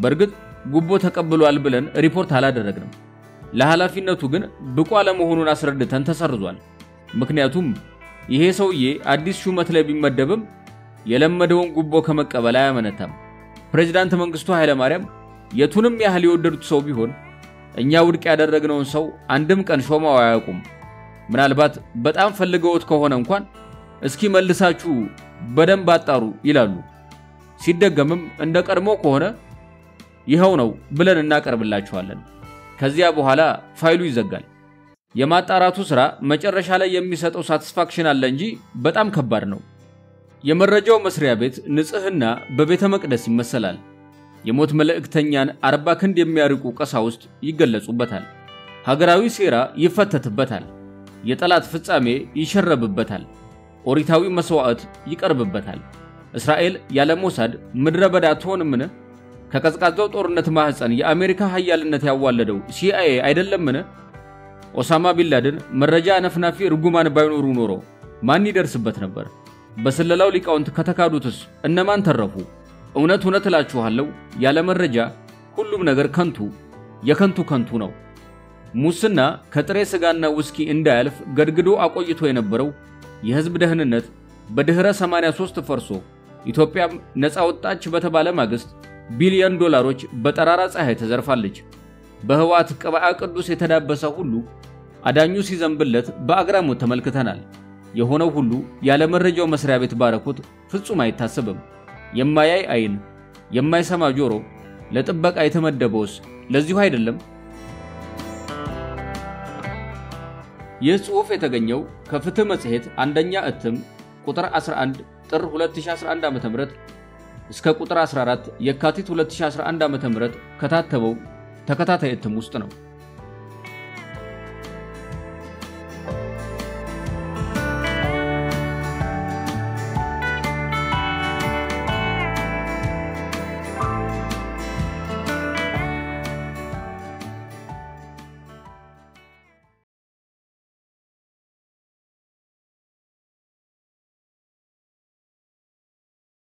በርግጥ ጉቦ ተቀብሏል ብለን ሪፖርት አላደረግንም ለሐላፊነቱ ግን ብቁ አለመሆኑን አስረድተን ተሰርዟል ምክንያቱም ይሄ ሰውዬ አዲስ ሹመት ላይ ቢመደብም የለመደውን ጉቦ ከመቀበል አያመነታም ፕሬዝዳንት መንግስቱ ኃይለማርያም የቱንም ያህል የወደዱት ሰው ቢሆን እኛ ውድቅ ያደረግነውን ሰው አንድም ቀን ሾማው አያውቁም ምናልባት በጣም ፈልገውት ከሆነ እንኳን እስኪ መልሳችሁ በደንብ አጣሩ ይላሉ ሲደገምም እንደ ቀድሞ ከሆነ ይሄው ነው ብለን እናቀርብላችኋለን ከዚያ በኋላ ፋይሉ ይዘጋል የማጣራቱ ስራ መጨረሻ ላይ የሚሰጠው ሳቲስፋክሽን አለ እንጂ በጣም ከባድ ነው የመረጃው መስሪያ ቤት ንጽህና በቤተ መቅደስ ይመሰላል የሞት መልእክተኛን 40 ክንድ የሚያርቁ ቀሳውስት ይገለጹበታል ሀገራዊ ሴራ ይፈተትበታል የጠላት ፍጻሜ ይሸረብበታል። ኦሪታዊ መስዋዕት ይቀርብበታል። እስራኤል ያለ ሞሳድ ምድረ በዳ ትሆንምን? ከቀዝቃዛው ጦርነት ማህፀን የአሜሪካ ኃያልነት ያዋለደው CIA አይደለምን? ኦሳማ ቢንላደን መረጃ አነፍናፊ ርጉማን ባይኖሩ ኖሮ ማን ይደርስበት ነበር? በስለላው ሊቃውንት ከተካዱትስ እነማን ተረፉ? እውነት እላችኋለሁ ያለ መረጃ ሁሉም ነገር ከንቱ የከንቱ ነው። ሙስና ከጥሬ ስጋና ውስኪ እንዳያልፍ ገድግዶ አቆይቶ የነበረው የህዝብ ደህንነት በድህረ 83 ፈርሶ ኢትዮጵያም ነፃ ወጣች በተባለ ማግስት ቢሊዮን ዶላሮች በጠራራ ፀሐይ ተዘርፋለች። በህዋት ቅብአ ቅዱስ የተዳበሰ ሁሉ አዳኙ ሲዘንብለት በአግራሞት ተመልክተናል። የሆነው ሁሉ ያለ መረጃው መስሪያ ቤት ባረኩት ፍጹም አይታሰብም። የማያይ አይን የማይሰማ ጆሮ ለጥበቃ የተመደበውስ ለዚሁ አይደለም? ይህ ጽሑፍ የተገኘው ከፍትህ መጽሔት አንደኛ እትም ቁጥር 11 ጥር 2011 ዓ.ም እስከ ቁጥር 14 የካቲት 2011 ዓ.ም ከታተበው ተከታታይ እትም ውስጥ ነው።